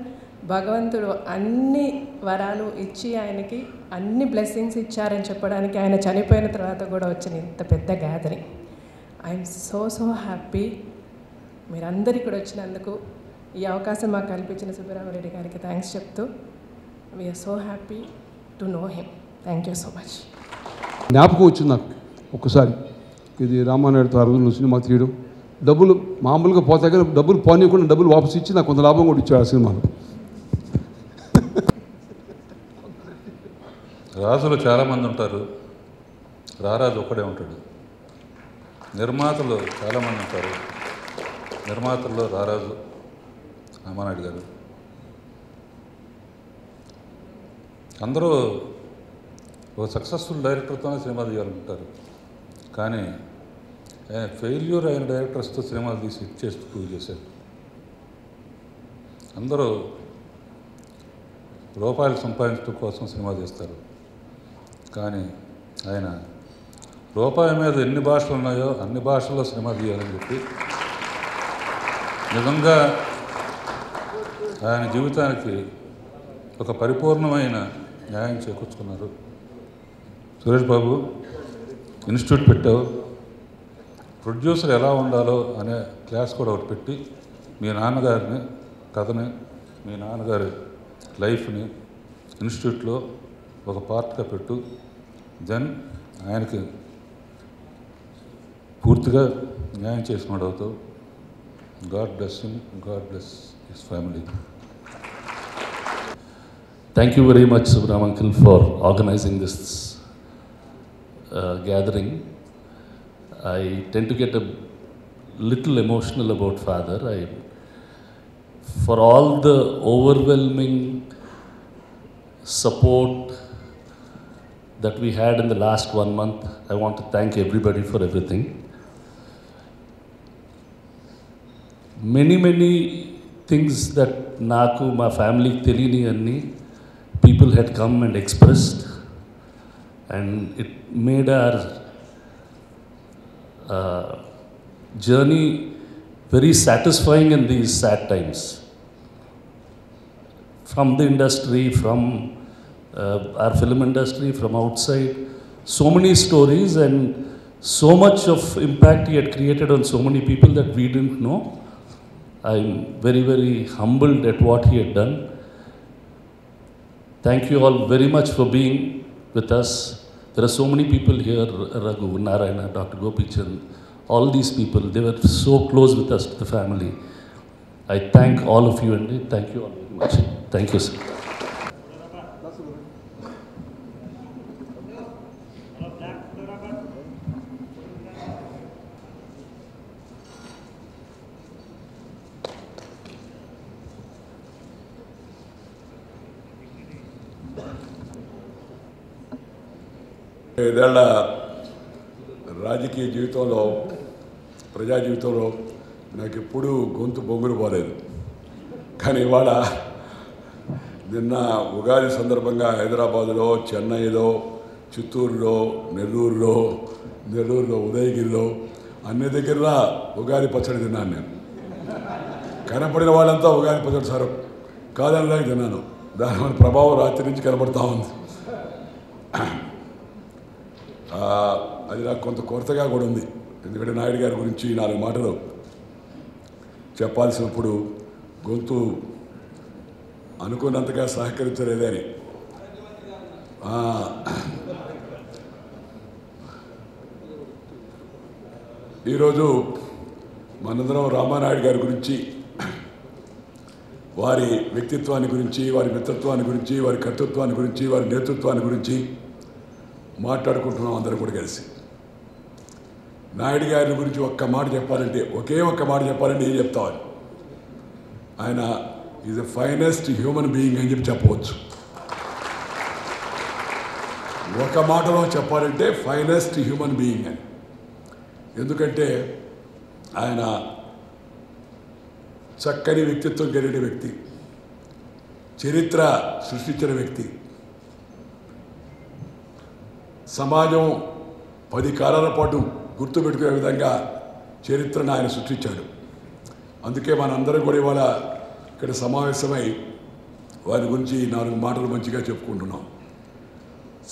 భగవంతుడు అన్ని వరాలు ఇచ్చి ఆయనకి అన్ని blessings ఇచ్చారని చెప్పడానికి ఆయన చనిపోయిన తర్వాత కూడా వచ్చిన ఇంత పెద్ద గ్యాదరింగ్. ఐఎమ్ సో హ్యాపీ మీరందరూ ఇక్కడ వచ్చినందుకు. ఈ అవకాశం మాకు కల్పించిన సుబ్బరామరెడ్డి గారికి థ్యాంక్స్ చెప్తూ, we are so happy to know him. Thank you so much. జ్ఞాపకం వచ్చింది నాకు ఒక్కసారి, ఇది రామానాయుడుతో ఆ రోజుల్లో సినిమా తీయడం, డబ్బులు మామూలుగా పోతాయి కానీ డబ్బులు పోనీయకుండా డబ్బులు వాపసు ఇచ్చి నాకు కొంత లాభం కూడా ఇచ్చాడు ఆ సినిమాలో. రాజులు చాలామంది ఉంటారు, రారాజు ఒక్కడే ఉంటాడు. నిర్మాతలు చాలామంది ఉంటారు, నిర్మాతల్లో రారాజు రామానాయుడు గారు. అందరూ ఒక సక్సెస్ఫుల్ డైరెక్టర్తోనే సినిమా తీయాలనుకుంటారు, కానీ ఫెయిల్యూర్ అయిన డైరెక్టర్స్తో సినిమాలు తీసి ఇచ్చేస్తూ ప్రూవ్ చేశారు. అందరూ రూపాయలు సంపాదించడం కోసం సినిమా తీస్తారు. కానీ ఆయన రూపాయి మీద ఎన్ని భాషలు ఉన్నాయో అన్ని భాషల్లో సినిమా తీయాలని చెప్పి నిజంగా ఆయన జీవితానికి ఒక పరిపూర్ణమైన న్యాయం చేకూర్చుకున్నారు. సురేష్ బాబు ఇన్స్టిట్యూట్ పెట్టావు, ప్రొడ్యూసర్ ఎలా ఉండాలో అనే క్లాస్ కూడా ఒకటి పెట్టి మీ నాన్నగారిని కథని, మీ నాన్నగారి లైఫ్ని ఇన్స్టిట్యూట్లో ఒక పార్ట్గా పెట్టు. దెన్ ఆయనకి పూర్తిగా న్యాయం చేసినవాడు అవుతావు. God bless him, God bless his family. Thank you very much, Subram Uncle, for organizing this gathering. I tend to get a little emotional about Father. For all the overwhelming support that we had in the last 1 month, I want to thank everybody for everything. Many things that Naku, my family, Telini Anni, people had come and expressed, and it made our journey very satisfying in these sad times. From the industry, from our film industry, from outside, so many stories and so much of impact he had created on so many people that we didn't know. I'm very humbled at what he had done. Thank you all very much for being with us. There are so many people here, Raghu, Narayana, Dr. Gopichand, all these people, they were so close with us, to the family. I thank all of you and thank you all very much. Thank you, sir. ఐదేళ్ల రాజకీయ జీవితంలో, ప్రజా జీవితంలో నాకు ఎప్పుడూ గొంతు బొంగురు పోలేదు. కానీ ఇవాళ నిన్న ఉగాది సందర్భంగా హైదరాబాదులో, చెన్నైలో, చిత్తూరులో, నెల్లూరులో, ఉదయగిరిలో అన్ని దగ్గర ఉగాది పచ్చడి తిన్నాను. నేను కనపడిన వాళ్ళంతా ఉగాది పచ్చడి సార్ కాదనలేక తిన్నాను. దానివల్ల ప్రభావం రాత్రి నుంచి కనపడతా ఉంది. అది నాకు కొంత కొరతగా కూడా ఉంది. ఎందుకంటే నాయుడు గారి గురించి 4 మాటలు చెప్పాల్సినప్పుడు గొంతు అనుకున్నంతగా సహకరించలేదని. ఈరోజు మనందరం రామానాయుడు గారి గురించి, వారి వ్యక్తిత్వాన్ని గురించి, వారి మిత్రత్వాన్ని గురించి, వారి కర్తృత్వాన్ని గురించి, వారి నేతృత్వాన్ని గురించి మాట్లాడుకుంటున్నాం అందరూ కూడా కలిసి. నాయుడు గారి గురించి ఒకే ఒక్క మాట చెప్పాలంటే ఏం చెప్తామని, ఆయన is the finest human being అని చెప్పవచ్చు. ఒక మాటలో చెప్పాలంటే ఫైనెస్ట్ హ్యూమన్ బీయింగ్ అని. ఎందుకంటే ఆయన చక్కని వ్యక్తిత్వం కలిగిన వ్యక్తి, చరిత్ర సృష్టించిన వ్యక్తి, సమాజం 10 కాలాల పాటు గుర్తుపెట్టుకునే విధంగా చరిత్రను ఆయన సృష్టించాడు. అందుకే మనందరం కూడా ఇవాళ ఇక్కడ సమావేశమై వారి గురించి 4 మాటలు మంచిగా చెప్పుకుంటున్నాం.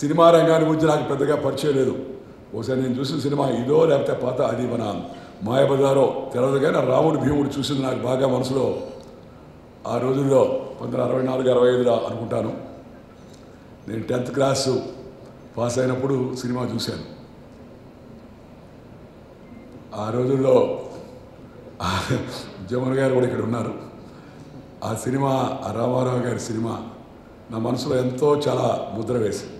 సినిమా రంగాన్ని గురించి నాకు పెద్దగా పరిచయం లేదు. ఒకసారి నేను చూసిన సినిమా ఇదో లేకపోతే పాత, అది మన మాయాబజారో తెలియదు. కానీ రాముడు భీముడు చూసింది నాకు బాగా మనసులో. ఆ రోజుల్లో 1964-65లో అనుకుంటాను. నేను 10th క్లాసు పాస్ అయినప్పుడు సినిమా చూశాను. ఆ రోజుల్లో జమన్ గారు కూడా ఇక్కడ ఉన్నారు. ఆ సినిమా, ఆ రామారావు గారి సినిమా నా మనసులో ఎంతో చాలా ముద్ర వేసింది.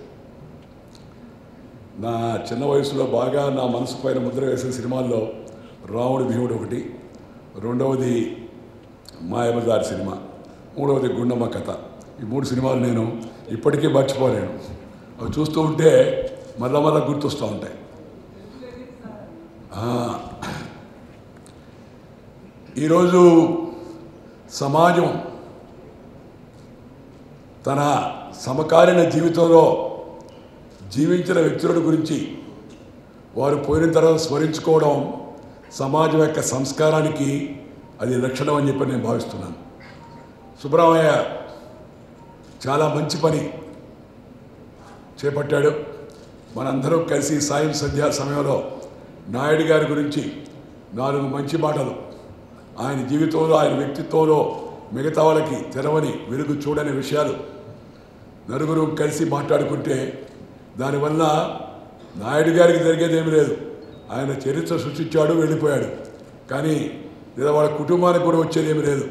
నా చిన్న వయసులో బాగా నా మనసు పైన ముద్ర వేసిన సినిమాల్లో రాముడు భీముడు ఒకటి, రెండవది మాయాబజార్ సినిమా, మూడవది గుండమ్మ కథ. ఈ 3 సినిమాలు నేను ఇప్పటికీ మర్చిపోలేను. అవి చూస్తూ ఉంటే మళ్ళా గుర్తొస్తూ ఉంటాయి. ఈరోజు సమాజం తన సమకాలీన జీవితంలో జీవించిన వ్యక్తుల గురించి వారు పోయిన తర్వాత స్మరించుకోవడం సమాజం యొక్క సంస్కారానికి అది లక్షణం అని చెప్పి నేను భావిస్తున్నాను. సుబ్రహ్మణ్య చాలా మంచి పని చేపట్టాడు. మనందరం కలిసి సాయం సంధ్యా సమయంలో నాయుడు గారి గురించి 4 మంచి మాటలు, ఆయన జీవితంలో ఆయన వ్యక్తిత్వంలో మిగతా వాళ్ళకి తెరవని వెలుగు చూడని విషయాలు నలుగురు కలిసి మాట్లాడుకుంటే దానివల్ల నాయుడు గారికి జరిగేది ఏమీ లేదు. ఆయన చరిత్ర సృష్టించాడు, వెళ్ళిపోయాడు. కానీ లేదా వాళ్ళ కుటుంబానికి కూడా వచ్చేది ఏమీ లేదు.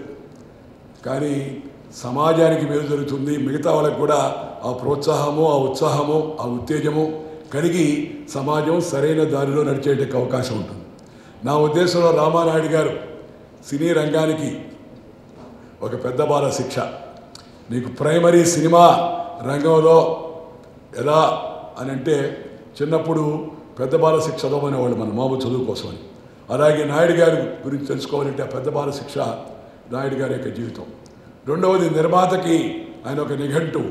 కానీ సమాజానికి మేలు జరుగుతుంది. మిగతా వాళ్ళకి కూడా ఆ ప్రోత్సాహము, ఆ ఉత్సాహము, ఆ ఉత్తేజము కలిగి సమాజం సరైన దారిలో నడిచేటకు అవకాశం ఉంటుంది. నా ఉద్దేశంలో రామానాయుడు గారు సినీ రంగానికి ఒక పెద్ద బాల శిక్ష. నీకు ప్రైమరీ సినిమా రంగంలో ఎలా అని అంటే చిన్నప్పుడు పెద్ద బాల శిక్ష చదవమనేవాళ్ళు మన మామూలు చదువు కోసమని. అలాగే నాయుడు గారి గురించి తెలుసుకోవాలంటే ఆ పెద్ద బాల శిక్ష నాయుడు గారి యొక్క జీవితం. రెండవది నిర్మాతకి ఆయన ఒక నిఘంటు,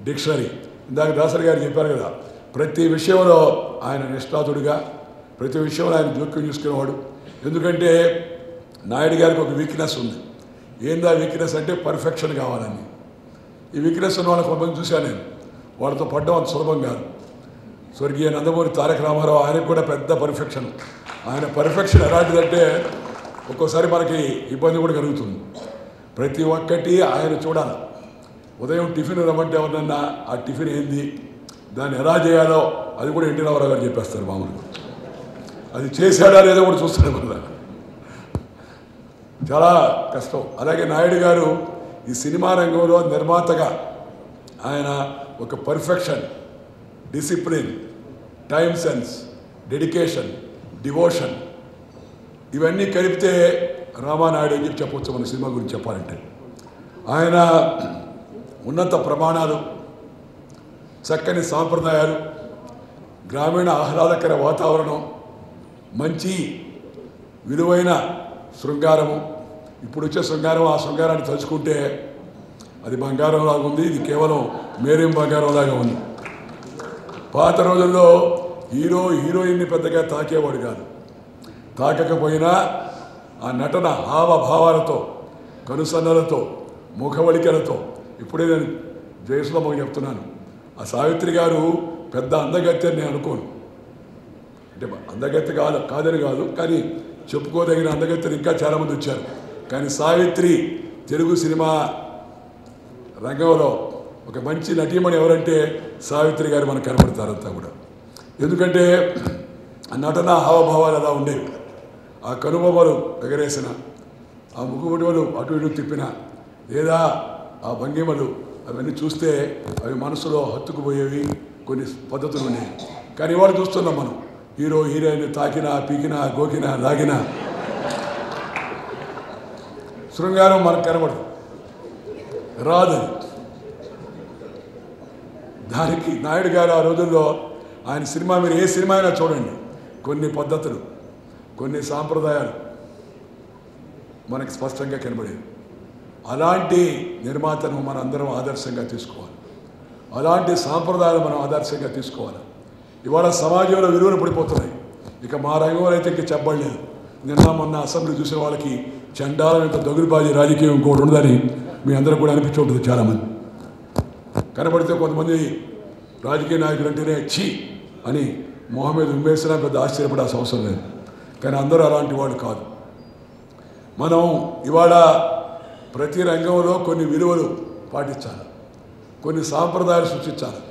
డిక్షనరీ. ఇందాక దాసరి గారు చెప్పారు కదా, ప్రతి విషయంలో ఆయన నిష్ణాతుడిగా ప్రతి విషయంలో ఆయన జోక్యం చూసుకునేవాడు. ఎందుకంటే నాయుడు గారికి ఒక వీక్నెస్ ఉంది. ఏందా వీక్నెస్ అంటే పర్ఫెక్షన్ కావాలని. ఈ వీక్నెస్ ఉన్న వాళ్ళకి కొంతమంది చూశాను నేను. వాళ్ళతో పడ్డం అంత సులభం కాదు. స్వర్గీయ నందమూరి తారక రామారావు ఆయనకు కూడా పెద్ద పర్ఫెక్షన్. ఆయన పర్ఫెక్షన్ ఎలాంటిదంటే ఒక్కోసారి మనకి ఇబ్బంది కూడా కలుగుతుంది. ప్రతి ఒక్కటి ఆయన చూడాలి. ఉదయం టిఫిన్ రమ్మంటే ఎవరినన్నా ఆ టిఫిన్ ఏంది, దాన్ని ఎలా చేయాలో అది కూడా ఎన్టీ రామారావు గారు చెప్పేస్తారు మామూలుగా. అది చేశాడా లేదో కూడా చూస్తాడు కదా, చాలా కష్టం. అలాగే నాయుడు గారు ఈ సినిమా రంగంలో నిర్మాతగా ఆయన ఒక perfection, discipline, time sense, dedication, devotion ఇవన్నీ కలిపితే రామానాయుడు అని చెప్పి చెప్పవచ్చు మన సినిమా గురించి చెప్పాలంటే. ఆయన ఉన్నత ప్రమాణాలు, చక్కని సాంప్రదాయాలు, గ్రామీణ ఆహ్లాదకర వాతావరణం, మంచి విలువైన శృంగారము. ఇప్పుడు వచ్చే శృంగారం, ఆ శృంగారాన్ని తలుచుకుంటే అది బంగారం లాగా ఉంది, ఇది కేవలం మేరేం బంగారం లాగా ఉంది. పాత రోజుల్లో హీరోయిన్ని పెద్దగా తాకేవాడు కాదు. తాకకపోయినా ఆ నటన హావభావాలతో, కనుసన్నలతో, ముఖవళికలతో. ఇప్పుడే నేను జయసులమ్మకి చెప్తున్నాను, ఆ సావిత్రి గారు పెద్ద అందగత్తె నేను అనుకోను. అంటే అందగత్తె కాదని కాదు, కానీ చెప్పుకోదగిన అందగత్తెలు ఇంకా చాలామంది వచ్చారు. కానీ సావిత్రి తెలుగు సినిమా రంగంలో ఒక మంచి నటీమణి ఎవరంటే సావిత్రి గారు మనకు కనపడతారంతా కూడా. ఎందుకంటే ఆ నటన హావభావాలు అలా ఉండేవి. ఆ కనుబొమ్మలు ఎగరేసిన, ఆ ముఖముడివలు అటు ఇటు తిప్పిన, లేదా ఆ భంగిమలు అవన్నీ చూస్తే అవి మనసులో హత్తుకుపోయేవి. కొన్ని పద్ధతులు ఉండేవి. కానీ ఇవాళ చూస్తున్నాం మనం, హీరోయిన్ తాకినా, పీకినా, గోకినా, లాగినా శృంగారం మనకు కనబడదు, రాదు. దానికి నాయుడు గారు ఆ రోజుల్లో ఆయన సినిమా, మీరు ఏ సినిమా అయినా చూడండి, కొన్ని పద్ధతులు, కొన్ని సాంప్రదాయాలు మనకి స్పష్టంగా కనబడేవి. అలాంటి నిర్మాతను మనం అందరం ఆదర్శంగా తీసుకోవాలి. అలాంటి సాంప్రదాయాలు మనం ఆదర్శంగా తీసుకోవాలి. ఇవాళ సమాజంలో విలువలు పడిపోతున్నాయి. ఇక మా రంగంలో అయితే ఇంక చెప్పలేదు. నిన్న మొన్న అసెంబ్లీ చూసిన వాళ్ళకి చండాలం ఇంత దగులుబాజీ రాజకీయం ఇంకోటి ఉండదని మీ అందరూ కూడా అనిపించి ఉంటుంది. చాలామంది కనబడితే కొంతమంది రాజకీయ నాయకులు అంటేనే ఛీ అని మొహం మీద ఉమ్మేసినా పెద్ద ఆశ్చర్యపడాల్సిన అవసరం లేదు. కానీ అందరూ అలాంటి వాళ్ళు కాదు. మనం ఇవాళ ప్రతి రంగంలో కొన్ని విలువలు పాటించాలి, కొన్ని సాంప్రదాయాలు సృష్టించాలి,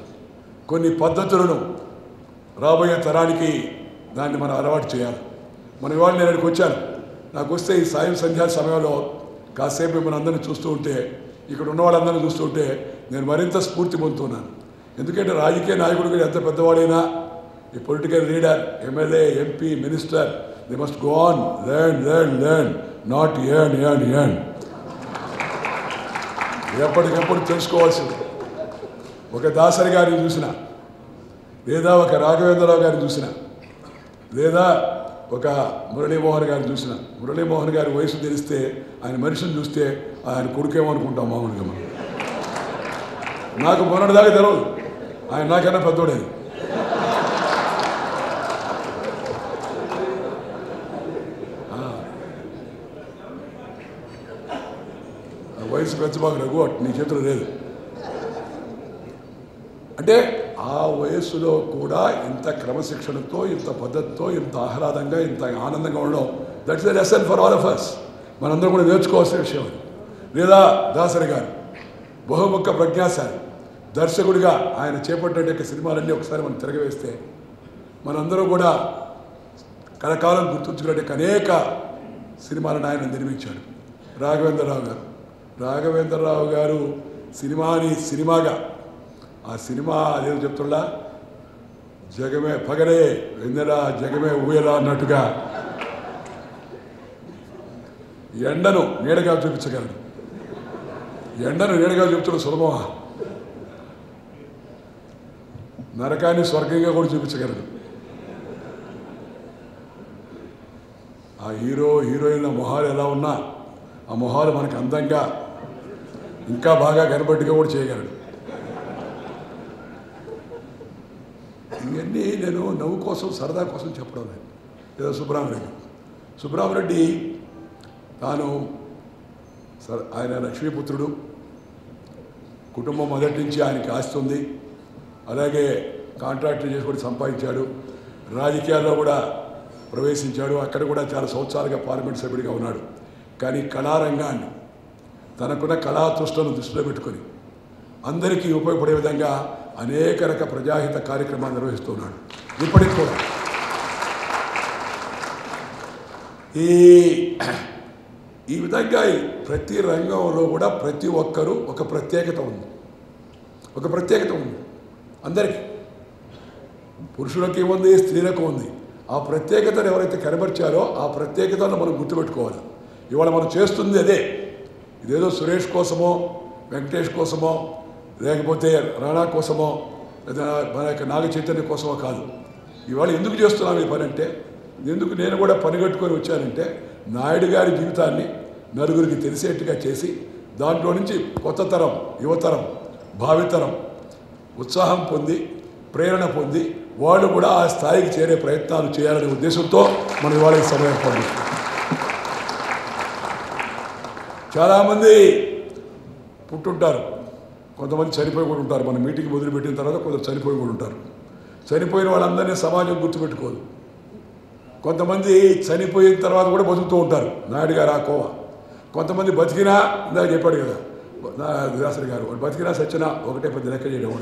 కొన్ని పద్ధతులను రాబోయే తరానికి దాన్ని మనం అలవాటు చేయాలి. మనం ఇవాళ నేను ఇక్కడికి వచ్చాను, నాకు వస్తే ఈ సాయం సంధ్యా సమయంలో కాసేపు మిమ్మల్ని అందరినీ చూస్తూ ఉంటే, ఇక్కడ ఉన్న వాళ్ళందరినీ చూస్తూ ఉంటే నేను మరింత స్ఫూర్తి పొందుతున్నాను. ఎందుకంటే రాజకీయ నాయకుడు కూడా ఎంత పెద్దవాడైనా, ఈ political leader, MLA, MP, minister, they must go on, learn, not earn. ఎప్పటికప్పుడు తెలుసుకోవాల్సింది. ఒక దాసరి గారిని చూసిన, లేదా ఒక రాఘవేంద్రరావు గారిని చూసిన, లేదా ఒక మురళీమోహన్ గారిని చూసిన, మురళీమోహన్ గారి వయసు తెలిస్తే ఆయన మనిషిని చూస్తే ఆయన కొడుకేమనుకుంటాం మామూలుగా మనం. నాకు మొన్నటిదాకా తెలియదు, ఆయన నాకన్నా పెద్దోడే. వయసు పెంచబాకు రఘు నీ చేతులు లేదు. అంటే ఆ వయస్సులో కూడా ఇంత క్రమశిక్షణతో, ఇంత పద్ధతితో, ఇంత ఆహ్లాదంగా, ఇంత ఆనందంగా ఉండడం, that's the lesson for all of us. మనందరం కూడా నేర్చుకోవాల్సిన విషయం అది. లేదా దాసరి గారు బహుముఖ ప్రజ్ఞాశాలి దర్శకుడిగా ఆయన చేపట్టిన సినిమాలన్నీ ఒకసారి మనం తిరగవేస్తే మనందరూ కూడా కలకాలం గుర్తుంచుకునే అనేక సినిమాలను ఆయన నిర్మించాడు. రాఘవేంద్రరావు గారు సినిమాని సినిమాగా, ఆ సినిమా అదేదో చెప్తున్నా, జగమే పగలే వెందరా జగమే ఊయలా అన్నట్టుగా ఎండను నీడగా చూపించగలడు. ఎండను నీడగా చూపుతున్న సులభమా? నరకాన్ని స్వర్గంగా కూడా చూపించగలడు. ఆ హీరోయిన్ల మొహాలు ఎలా ఉన్నా ఆ మొహాలు మనకు అందంగా ఇంకా బాగా కనబట్టుగా కూడా చేయగలడు. ఇవన్నీ నేను నవ్వు కోసం, సరదా కోసం చెప్పడం లేదు. ఏదో సుబ్రహ్మరెడ్డి తాను ఆయన లక్ష్మీపుత్రుడు, కుటుంబం మొదటి నుంచి ఆయనకి ఆస్తి ఉంది. అలాగే కాంట్రాక్టులు చేసి కూడా సంపాదించాడు. రాజకీయాల్లో కూడా ప్రవేశించాడు. అక్కడ కూడా చాలా సంవత్సరాలుగా పార్లమెంట్ సభ్యుడిగా ఉన్నాడు. కానీ కళారంగాన్ని, తనకున్న కళాతృష్టను దృష్టిలో పెట్టుకొని అందరికీ ఉపయోగపడే విధంగా అనేక రకాల ప్రజాహిత కార్యక్రమాలు నిర్వహిస్తున్నాడు. ఇప్పటికి కూడా ఈ విధంగా ప్రతి రంగంలో కూడా ప్రతి ఒక్కరూ ఒక ప్రత్యేకత ఉంది. అందరికీ, పురుషులకి ఉంది, స్త్రీలకు ఉంది. ఆ ప్రత్యేకతను ఎవరైతే కనబరిచారో ఆ ప్రత్యేకతను మనం గుర్తుపెట్టుకోవాలి. ఇవాళ మనం చేస్తుంది అదే. ఇదేదో సురేష్ కోసమో, వెంకటేష్ కోసమో, లేకపోతే రాణా కోసమో, లేదా మన యొక్క నాగ చైతన్య కోసమో కాదు. ఇవాళ ఎందుకు చేస్తున్నాం ఈ పని అంటే, ఎందుకు నేను కూడా పని కట్టుకొని వచ్చానంటే, నాయుడు గారి జీవితాన్ని నలుగురికి తెలిసేట్టుగా చేసి దాంట్లో నుంచి కొత్త తరం, యువతరం, భావితరం ఉత్సాహం పొంది, ప్రేరణ పొంది వాళ్ళు కూడా ఆ స్థాయికి చేరే ప్రయత్నాలు చేయాలనే ఉద్దేశంతో మనం ఇవాళ ఈ సమయం పొందాం. చాలామంది పుట్టుంటారు, కొంతమంది చనిపోయి కూడా ఉంటారు. మన మీటింగ్ మొదలుపెట్టిన తర్వాత కొందరు చనిపోయి కూడా ఉంటారు. చనిపోయిన వాళ్ళందరినీ సమాజం గుర్తుపెట్టుకోదు. కొంతమంది చనిపోయిన తర్వాత కూడా బతుకుతూ ఉంటారు. నాయుడు గారు ఆ కోవ. కొంతమంది బతికినా, ఇందాక చెప్పాడు కదా దాసరి గారు, బతికినా సచ్చినా ఒకటే పెద్ద లెక్క చేయడం.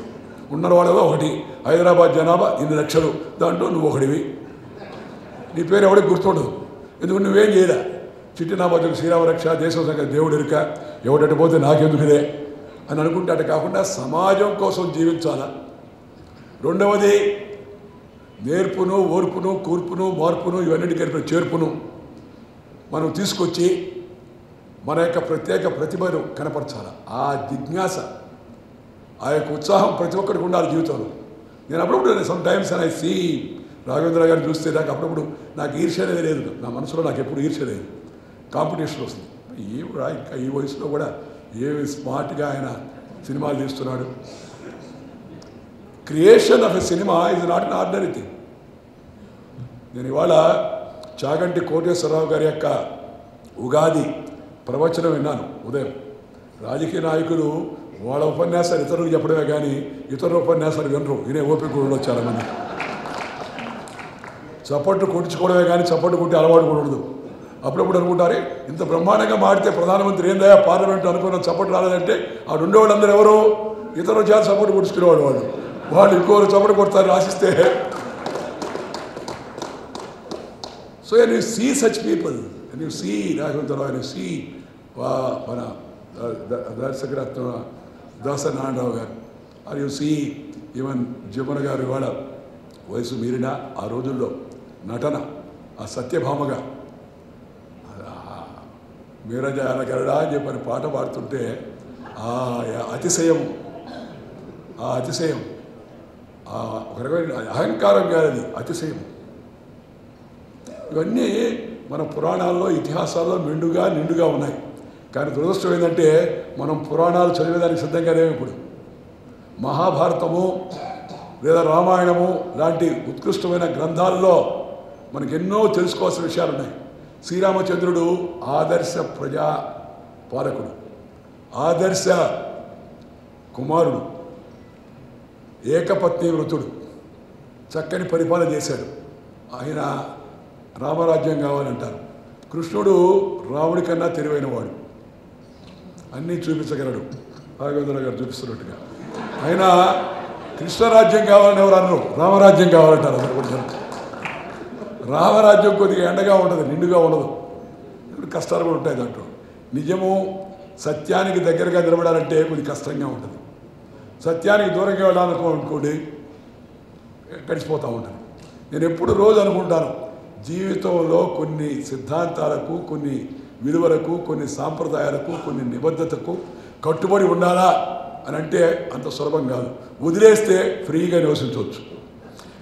ఉన్న వాళ్ళలో ఒకటి, హైదరాబాద్ జనాభా 2 లక్షలు, దాంట్లో నువ్వు ఒకటివి. నీ పేరు ఎవరికి గుర్తుండదు. ఎందుకు నువ్వేం చేయలే. చిట్టి నా బతుకు శ్రీరామరక్ష, దేశం సంగతి దేవుడు ఎరుక, ఎవడట పోతే నాకెందుకుదే అని అనుకుంటే అటు కాకుండా సమాజం కోసం జీవించాలా. రెండవది నేర్పును, ఓర్పును, కూర్పును, మార్పును ఇవన్నిటి కలిపిన చేర్పును మనం తీసుకొచ్చి మన యొక్క ప్రత్యేక ప్రతిభను కనపరచాలి. ఆ జిజ్ఞాస, ఆ యొక్క ఉత్సాహం ప్రతి ఒక్కరికి ఉండాలి జీవితంలో. నేను అప్పుడప్పుడు sometimes I see Raghavendra గారిని చూస్తే నాకు అప్పుడప్పుడు నాకు ఈర్ష్య అనేది లేదు. నా మనసులో నాకు ఎప్పుడు ఈర్ష్య లేదు. కాంపిటీషన్ వస్తుంది. ఇంకా ఈ వయసులో కూడా ఏమి స్మార్ట్గా ఆయన సినిమాలు తీస్తున్నాడు. Creation of a cinema is not an ordinary thing. నేను ఇవాళ చాగంటి కోటేశ్వరరావు గారి యొక్క ఉగాది ప్రవచనం విన్నాను ఉదయం. రాజకీయ నాయకులు వాళ్ళ ఉపన్యాసాలు ఇతరులకు చెప్పడమే కానీ ఇతరుల ఉపన్యాసాలు వినరు. వినే ఓపిక కూడా ఉండదు చాలామంది. చప్పట్లు కొట్టించుకోవడమే కానీ చప్పట్లు కొట్టి అలవాటు కూడా ఉండదు. అప్పుడప్పుడు అనుకుంటారే ఇంత బ్రహ్మాండంగా మాడితే ప్రధానమంత్రి ఏందయ్యా పార్లమెంట్ అనుకున్న చప్పట్లు రాలేదంటే ఆ ఉండేవాళ్ళందరూ ఎవరు? ఇతరుల చేత చప్పట్లు కొట్టుకునేవాడు. వాళ్ళు ఇంకోరు చప్పట్లు కొడతారు ఆశిస్తే. So you see such people and you see Raghavendra Rao and you see మన దర్శకరత్న దాసరి నారాయణరావు గారు, are you see even Jamuna గారు ఇవాళ వయసు మీరిన ఆ రోజుల్లో నటన, ఆ సత్యభామగా మీరజాల గరడా అని చెప్పని పాట పాడుతుంటే ఆ అతిశయం ఒక రకమైన అహంకారం కాదు, అతిశయం. ఇవన్నీ మన పురాణాల్లో, ఇతిహాసాల్లో నిండుగా ఉన్నాయి. కానీ దురదృష్టం ఏంటంటే మనం పురాణాలు చదివేదానికి సిద్ధంగా లేవు. ఇప్పుడు మహాభారతము లేదా రామాయణము లాంటి ఉత్కృష్టమైన గ్రంథాల్లో మనకు ఎన్నో తెలుసుకోవాల్సిన విషయాలు ఉన్నాయి. శ్రీరామచంద్రుడు ఆదర్శ ప్రజా పాలకుడు, ఆదర్శ కుమారుడు, ఏకపత్ని వృతుడు, చక్కని పరిపాలన చేశాడు. ఆయన రామరాజ్యం కావాలంటారు. కృష్ణుడు రాముడి కన్నా తెలివైన వాడు, అన్నీ చూపించగలడు. రాఘవేంద్ర గారు చూపిస్తున్నట్టుగా ఆయన కృష్ణరాజ్యం కావాలని ఎవరు అన్నారు, రామరాజ్యం కావాలంటారు. అందరు కూడా రామరాజ్యం కొద్దిగా ఎండగా ఉంటుంది, నిండుగా ఉండదు, కష్టాలు కూడా ఉంటాయి దాంట్లో. నిజము సత్యానికి దగ్గరగా నిలబడాలంటే కొద్దిగా కష్టంగా ఉంటుంది. సత్యానికి దూరంగా వెళ్ళాలనుకోండి గడిచిపోతూ ఉంటుంది. నేను ఎప్పుడు రోజు అనుకుంటాను, జీవితంలో కొన్ని సిద్ధాంతాలకు, కొన్ని విలువలకు, కొన్ని సాంప్రదాయాలకు, కొన్ని నిబద్ధతకు కట్టుబడి ఉండాలా అని అంటే అంత సులభం కాదు. వదిలేస్తే ఫ్రీగా నివసించవచ్చు.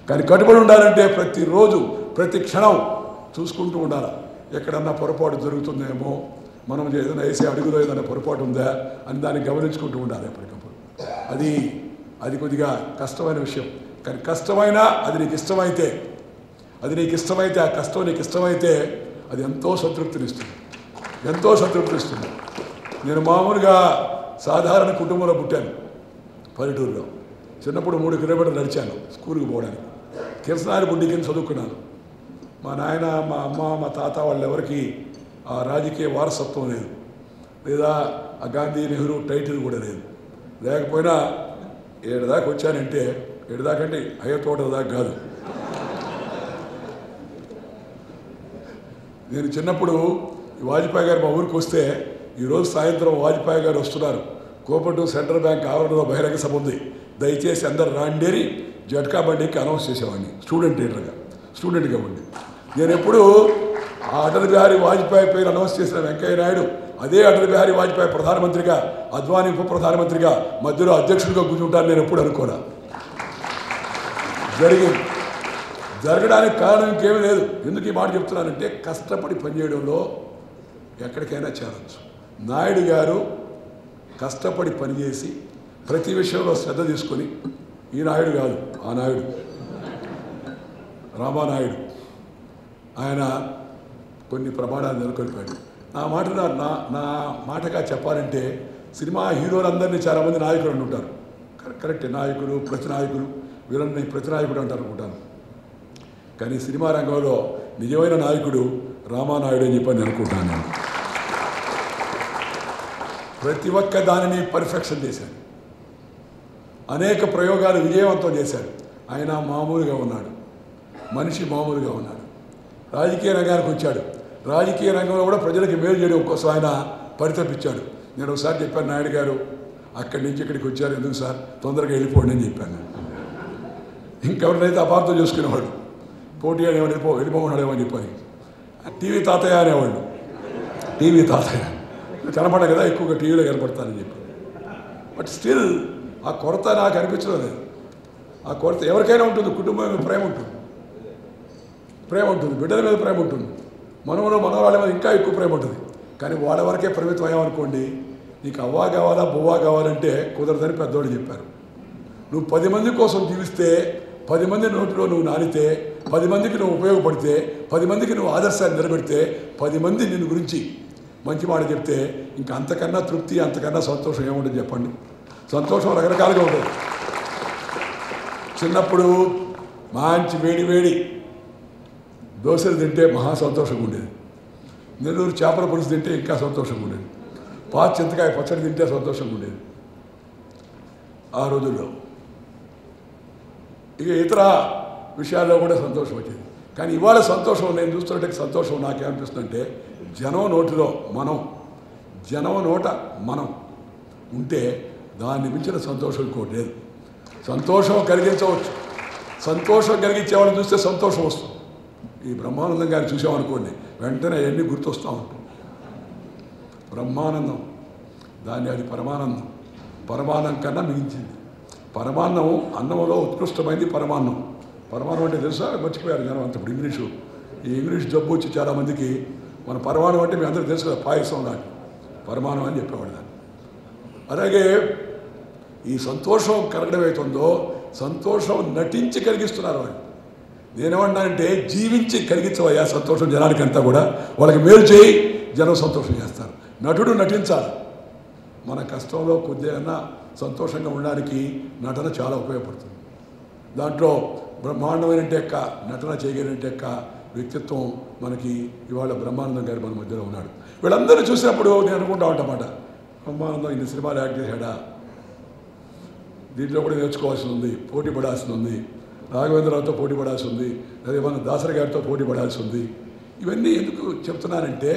కానీ కట్టుబడి ఉండాలంటే ప్రతిరోజు ప్రతి క్షణం చూసుకుంటూ ఉండాలి. ఎక్కడన్నా పొరపాటు జరుగుతుందేమో, మనం ఏదైనా వేసే అడుగులో ఏదైనా పొరపాటు ఉందా అని దాన్ని గమనించుకుంటూ ఉండాలి ఎప్పటికప్పుడు. అది కొద్దిగా కష్టమైన విషయం. కానీ కష్టమైనా అది నీకు ఇష్టమైతే, ఆ కష్టం నీకు ఇష్టమైతే అది ఎంతో సంతృప్తినిస్తుంది, ఎంతో సంతృప్తినిస్తుంది. నేను మామూలుగా సాధారణ కుటుంబంలో పుట్టాను, పల్లెటూరులో. చిన్నప్పుడు 3 కిలోమీటర్లు నడిచాను స్కూల్కి పోవడానికి. కిరసనారి బుడ్డి కింద చదువుకున్నాను. మా నాయన, మా అమ్మ, మా తాత వాళ్ళు ఎవరికి ఆ రాజకీయ వారసత్వం లేదు, లేదా ఆ గాంధీ నెహ్రూ టైటిల్ కూడా లేదు. లేకపోయినా 7 దాకా వచ్చానంటే, 7 దాకా అంటే అయ్యో తోట దాకా కాదు. నేను చిన్నప్పుడు వాజ్పేయి గారు మా ఊరికి వస్తే, ఈరోజు సాయంత్రం వాజ్పేయి గారు వస్తున్నారు, కోపట్టు సెంట్రల్ బ్యాంక్ ఆవరణలో బహిరంగ సభ ఉంది, దయచేసి అందరు రాండేరి జట్కా బండికి అనౌన్స్ చేసేవాడిని స్టూడెంట్గా ఉండి. నేను ఎప్పుడు ఆ అటల్ బిహారీ వాజ్పేయి పేరు అనౌన్స్ చేసిన వెంకయ్య నాయుడు అదే అటల్ బిహారీ వాజ్పేయి ప్రధానమంత్రిగా, అద్వానీ ఉప ప్రధానమంత్రిగా, మధ్యలో అధ్యక్షుడిగా కూర్చుంటాను నేను ఎప్పుడు అనుకోనా. జరగడానికి కారణం ఇంకేమీ లేదు. ఎందుకు ఈ మాట చెప్తున్నానంటే, కష్టపడి పనిచేయడంలో ఎక్కడికైనా చేరవచ్చు. నాయుడు గారు కష్టపడి పనిచేసి ప్రతి విషయంలో శ్రద్ధ తీసుకొని, ఈ నాయుడు కాదు, ఆ నాయుడు రామానాయుడు, ఆయన కొన్ని ప్రమాణాలు నెలకొల్పాడు. నా మాటగా చెప్పాలంటే, సినిమా హీరోలందరినీ చాలామంది నాయకులు అంటుంటారు. కరెక్టే, నాయకులు, ప్రతినాయకులు, వీళ్ళని ప్రతినాయకుడు అంటారు అనుకుంటాను. కానీ సినిమా రంగంలో నిజమైన నాయకుడు రామానాయుడు అని చెప్పని అనుకుంటాను నేను. ప్రతి ఒక్క దానిని పర్ఫెక్షన్ చేశాడు, అనేక ప్రయోగాలు విజయవంతం చేశాడు. ఆయన మామూలుగా ఉన్నాడు, మనిషి మామూలుగా ఉన్నాడు. రాజకీయ రంగానికి వచ్చాడు, రాజకీయ రంగంలో కూడా ప్రజలకు మేలు చేయడం కోసం ఆయన పరితపించాడు. నేను ఒకసారి చెప్పాను, నాయుడు గారు అక్కడి నుంచి ఇక్కడికి వచ్చారు, ఎందుకు సార్ తొందరగా వెళ్ళిపోండి అని చెప్పాను. ఇంకెవరినైతే అపార్థం చేసుకునేవాడు, పోటీ అనేవాడు, వెళ్ళిపోమన్నాడేమని చెప్పని. టీవీ తాతయ్య అనేవాళ్ళు, టీవీ తాతయ్య కనపడ కదా, ఎక్కువగా టీవీలో కనపడతానని చెప్పి. బట్ స్టిల్ ఆ కొరత నాకు అనిపించడం లేదు. ఆ కొరత ఎవరికైనా ఉంటుంది. కుటుంబం మీద ప్రేమ ఉంటుంది, బిడ్డల మీద ప్రేమ ఉంటుంది, మనవాళ్ళ మీద ఇంకా ఎక్కువ ప్రేమ ఉంటుంది. కానీ వాళ్ళ వరకే పరిమితం అయ్యామనుకోండి, నీకు అవ్వా కావాలా బువ్వా కావాలంటే కుదరదని పెద్దవాళ్ళు చెప్పారు. నువ్వు 10 మంది కోసం జీవిస్తే, 10 మంది నోటిలో నువ్వు నానితే, 10 మందికి నువ్వు ఉపయోగపడితే, 10 మందికి నువ్వు ఆదర్శాన్ని నిలబెడితే, 10 మంది నిన్ను గురించి మంచి మాట చెప్తే, ఇంకా అంతకన్నా తృప్తి, అంతకన్నా సంతోషం ఏముంటుంది చెప్పండి. సంతోషం రకరకాలుగా ఉంటుంది. చిన్నప్పుడు మంచి వేడి దోశలు తింటే మహా సంతోషంగా ఉండేది. నెల్లూరు చేపల పులుసు తింటే ఇంకా సంతోషంగా ఉండేది. చింతకాయ పచ్చడి తింటే సంతోషంగా ఉండేది ఆ రోజుల్లో. ఇక ఇతర విషయాల్లో కూడా సంతోషం వచ్చేది. కానీ ఇవాళ సంతోషం నేను చూస్తున్నట్టు సంతోషం నాకేమనిపిస్తుందంటే, జనం నోట మనం ఉంటే దాన్ని మించిన సంతోషం ఇంకోటి లేదు. సంతోషం కలిగించవచ్చు, సంతోషం కలిగించే వాళ్ళని చూస్తే సంతోషం వస్తుంది. ఈ బ్రహ్మానందం గారిని చూసామనుకోండి, వెంటనే అవన్నీ గుర్తొస్తూ ఉంటాం. బ్రహ్మానందం, దాన్ని అది పరమానందం, పరమాన్నం కన్నా మిగించింది. పరమాన్నం అన్నంలో ఉత్కృష్టమైంది పరమాన్నం. పరమాన్నం అంటే తెలుసా, మర్చిపోయారు జనం అంతప్పుడు. ఈ ఇంగ్లీష్ జబ్బు వచ్చి చాలామందికి మన పరమాన్నం అంటే మీ అందరికీ తెలుసు కదా, పాయసం లాంటి పరమాన్నం అని చెప్పేవాడు దాన్ని. అలాగే ఈ సంతోషం కలగడం అవుతుందో సంతోషం నటించి కలిగిస్తున్నారు వాళ్ళు. నేనేమన్నానంటే జీవించి కలిగించవయ్యా సంతోషం జనానికంతా కూడా, వాళ్ళకి మేలు చేయి, జనం సంతోషం చేస్తారు. నటుడు నటించాలి. మన కష్టంలో కొద్దిగా సంతోషంగా ఉండడానికి నటన చాలా ఉపయోగపడుతుంది. దాంట్లో బ్రహ్మాండమైన నటన చేయగలిగిన వ్యక్తిత్వం మనకి ఇవాళ బ్రహ్మానందం గారు మన మధ్యలో ఉన్నాడు. వీళ్ళందరూ చూసినప్పుడు నేను అనుకుంటా ఉంటామాట, బ్రహ్మానందం ఇన్ని సినిమాలు యాక్ట్ చేశాడా, దీంట్లో కూడా నేర్చుకోవాల్సి ఉంది, పోటీ పడాల్సి ఉంది, రాఘవేంద్రరావుతో పోటీ పడాల్సి ఉంది, అదే మన దాసరి గారితో పోటీ పడాల్సి ఉంది. ఇవన్నీ ఎందుకు చెప్తున్నానంటే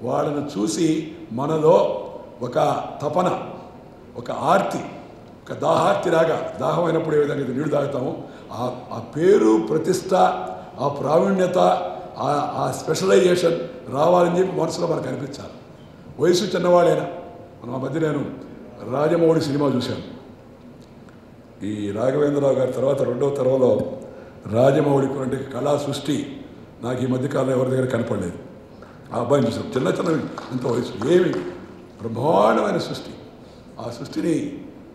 వాళ్ళను చూసి మనలో ఒక తపన, ఒక ఆర్తి, ఒక దాహార్తిలాగా, దాహమైనప్పుడు ఏ విధంగా నీళ్ళు తాగుతామో ఆ పేరు, ప్రతిష్ట, ఆ ప్రావీణ్యత, ఆ స్పెషలైజేషన్ రావాలని చెప్పి మనసులో మనకు అనిపించాలి. వయసు చిన్నవాడైనా మన మధ్య నేను రాజమౌళి సినిమా చూశాను. ఈ రాఘవేంద్రరావు గారి తర్వాత రెండవ తరంలో రాజమౌళికి అంటే కళా సృష్టి నాకు ఈ మధ్యకాలంలో ఎవరి దగ్గర కనపడలేదు. ఆ అబ్బాయిని చూసాం, చిన్న ఇంత వయసు, ఏమి బ్రహ్మాండమైన సృష్టి. ఆ సృష్టిని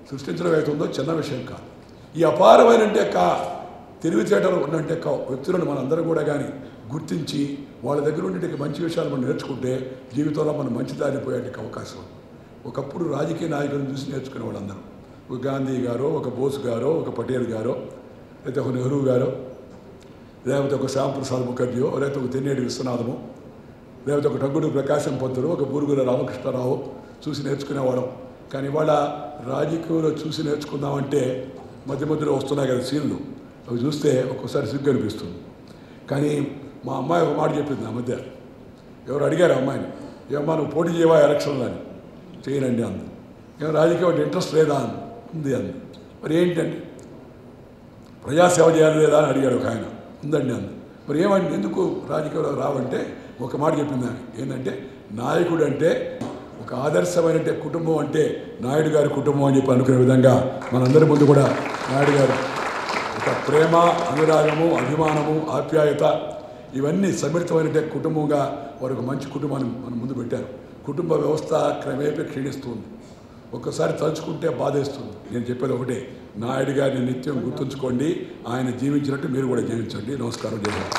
సృష్టించడం అవుతుందో చిన్న విషయం కాదు. ఈ అపారమైన తెలివితేటలు ఉన్నంటే వ్యక్తులను మనందరం కూడా కానీ గుర్తించి వాళ్ళ దగ్గర ఉండే మంచి విషయాలు మనం నేర్చుకుంటే జీవితంలో మనం మంచి దారిని పోయేటికి అవకాశం ఉంది. ఒకప్పుడు రాజకీయ నాయకులను చూసి నేర్చుకునే వాళ్ళందరూ, ఒక గాంధీ గారో, ఒక బోస్ గారో, ఒక పటేల్ గారో, లేకపోతే ఒక నెహ్రూ గారో, లేకపోతే ఒక శ్యాంప్రసాద్ ముఖర్జీయో, లేకపోతే ఒక తెన్నేటి విశ్వనాథమో, లేకపోతే ఒక టంగుడు ప్రకాశం పంతులు, ఒక బూరుగుల రామకృష్ణరావు చూసి నేర్చుకునేవాళ్ళం. కానీ ఇవాళ రాజకీయంలో చూసి నేర్చుకుందామంటే మధ్య మధ్యలో వస్తున్నాయి కదా సీన్లు, అవి చూస్తే ఒక్కోసారి సిగ్గు అనిపిస్తుంది. కానీ మా అమ్మాయి ఒక మాట చెప్పింది ఆ మధ్య, ఎవరు అడిగారు అమ్మాయిని, ఏమమ్మా నువ్వు పోటీ చేయవా ఎలక్షన్లో అని, చేయనండి అంది. ఏమో రాజకీయం అంటే ఇంట్రెస్ట్ లేదా అని ఉంది అంది. మరి ఏంటండి ప్రజాసేవ చేయాలి లేదా అని అడిగాడు ఒక ఆయన. ఉందండి అంది. మరి ఏమండి ఎందుకు రాజకీయంలో రావంటే ఒక మాట చెప్పింది ఆమె, ఏంటంటే నాయకుడు అంటే ఒక ఆదర్శమైన కుటుంబం అంటే నాయుడు గారి కుటుంబం అని చెప్పి అనుకునే విధంగా మనందరి ముందు కూడా నాయుడు గారు ఒక ప్రేమ, అనురాగము, అభిమానము, ఆప్యాయత ఇవన్నీ సమ్మిళితమైన కుటుంబంగా వారు ఒక మంచి కుటుంబాన్ని మన ముందు పెట్టారు. కుటుంబ వ్యవస్థ క్రమేపీ క్షీణిస్తుంది. ఒక్కసారి తలుచుకుంటే బాధేస్తుంది. నేను చెప్పేది ఒకటే, నాయుడు గారిని నిత్యం గుర్తుంచుకోండి, ఆయన జీవించినట్టు మీరు కూడా జీవించండి. నమస్కారం. జై హింద్.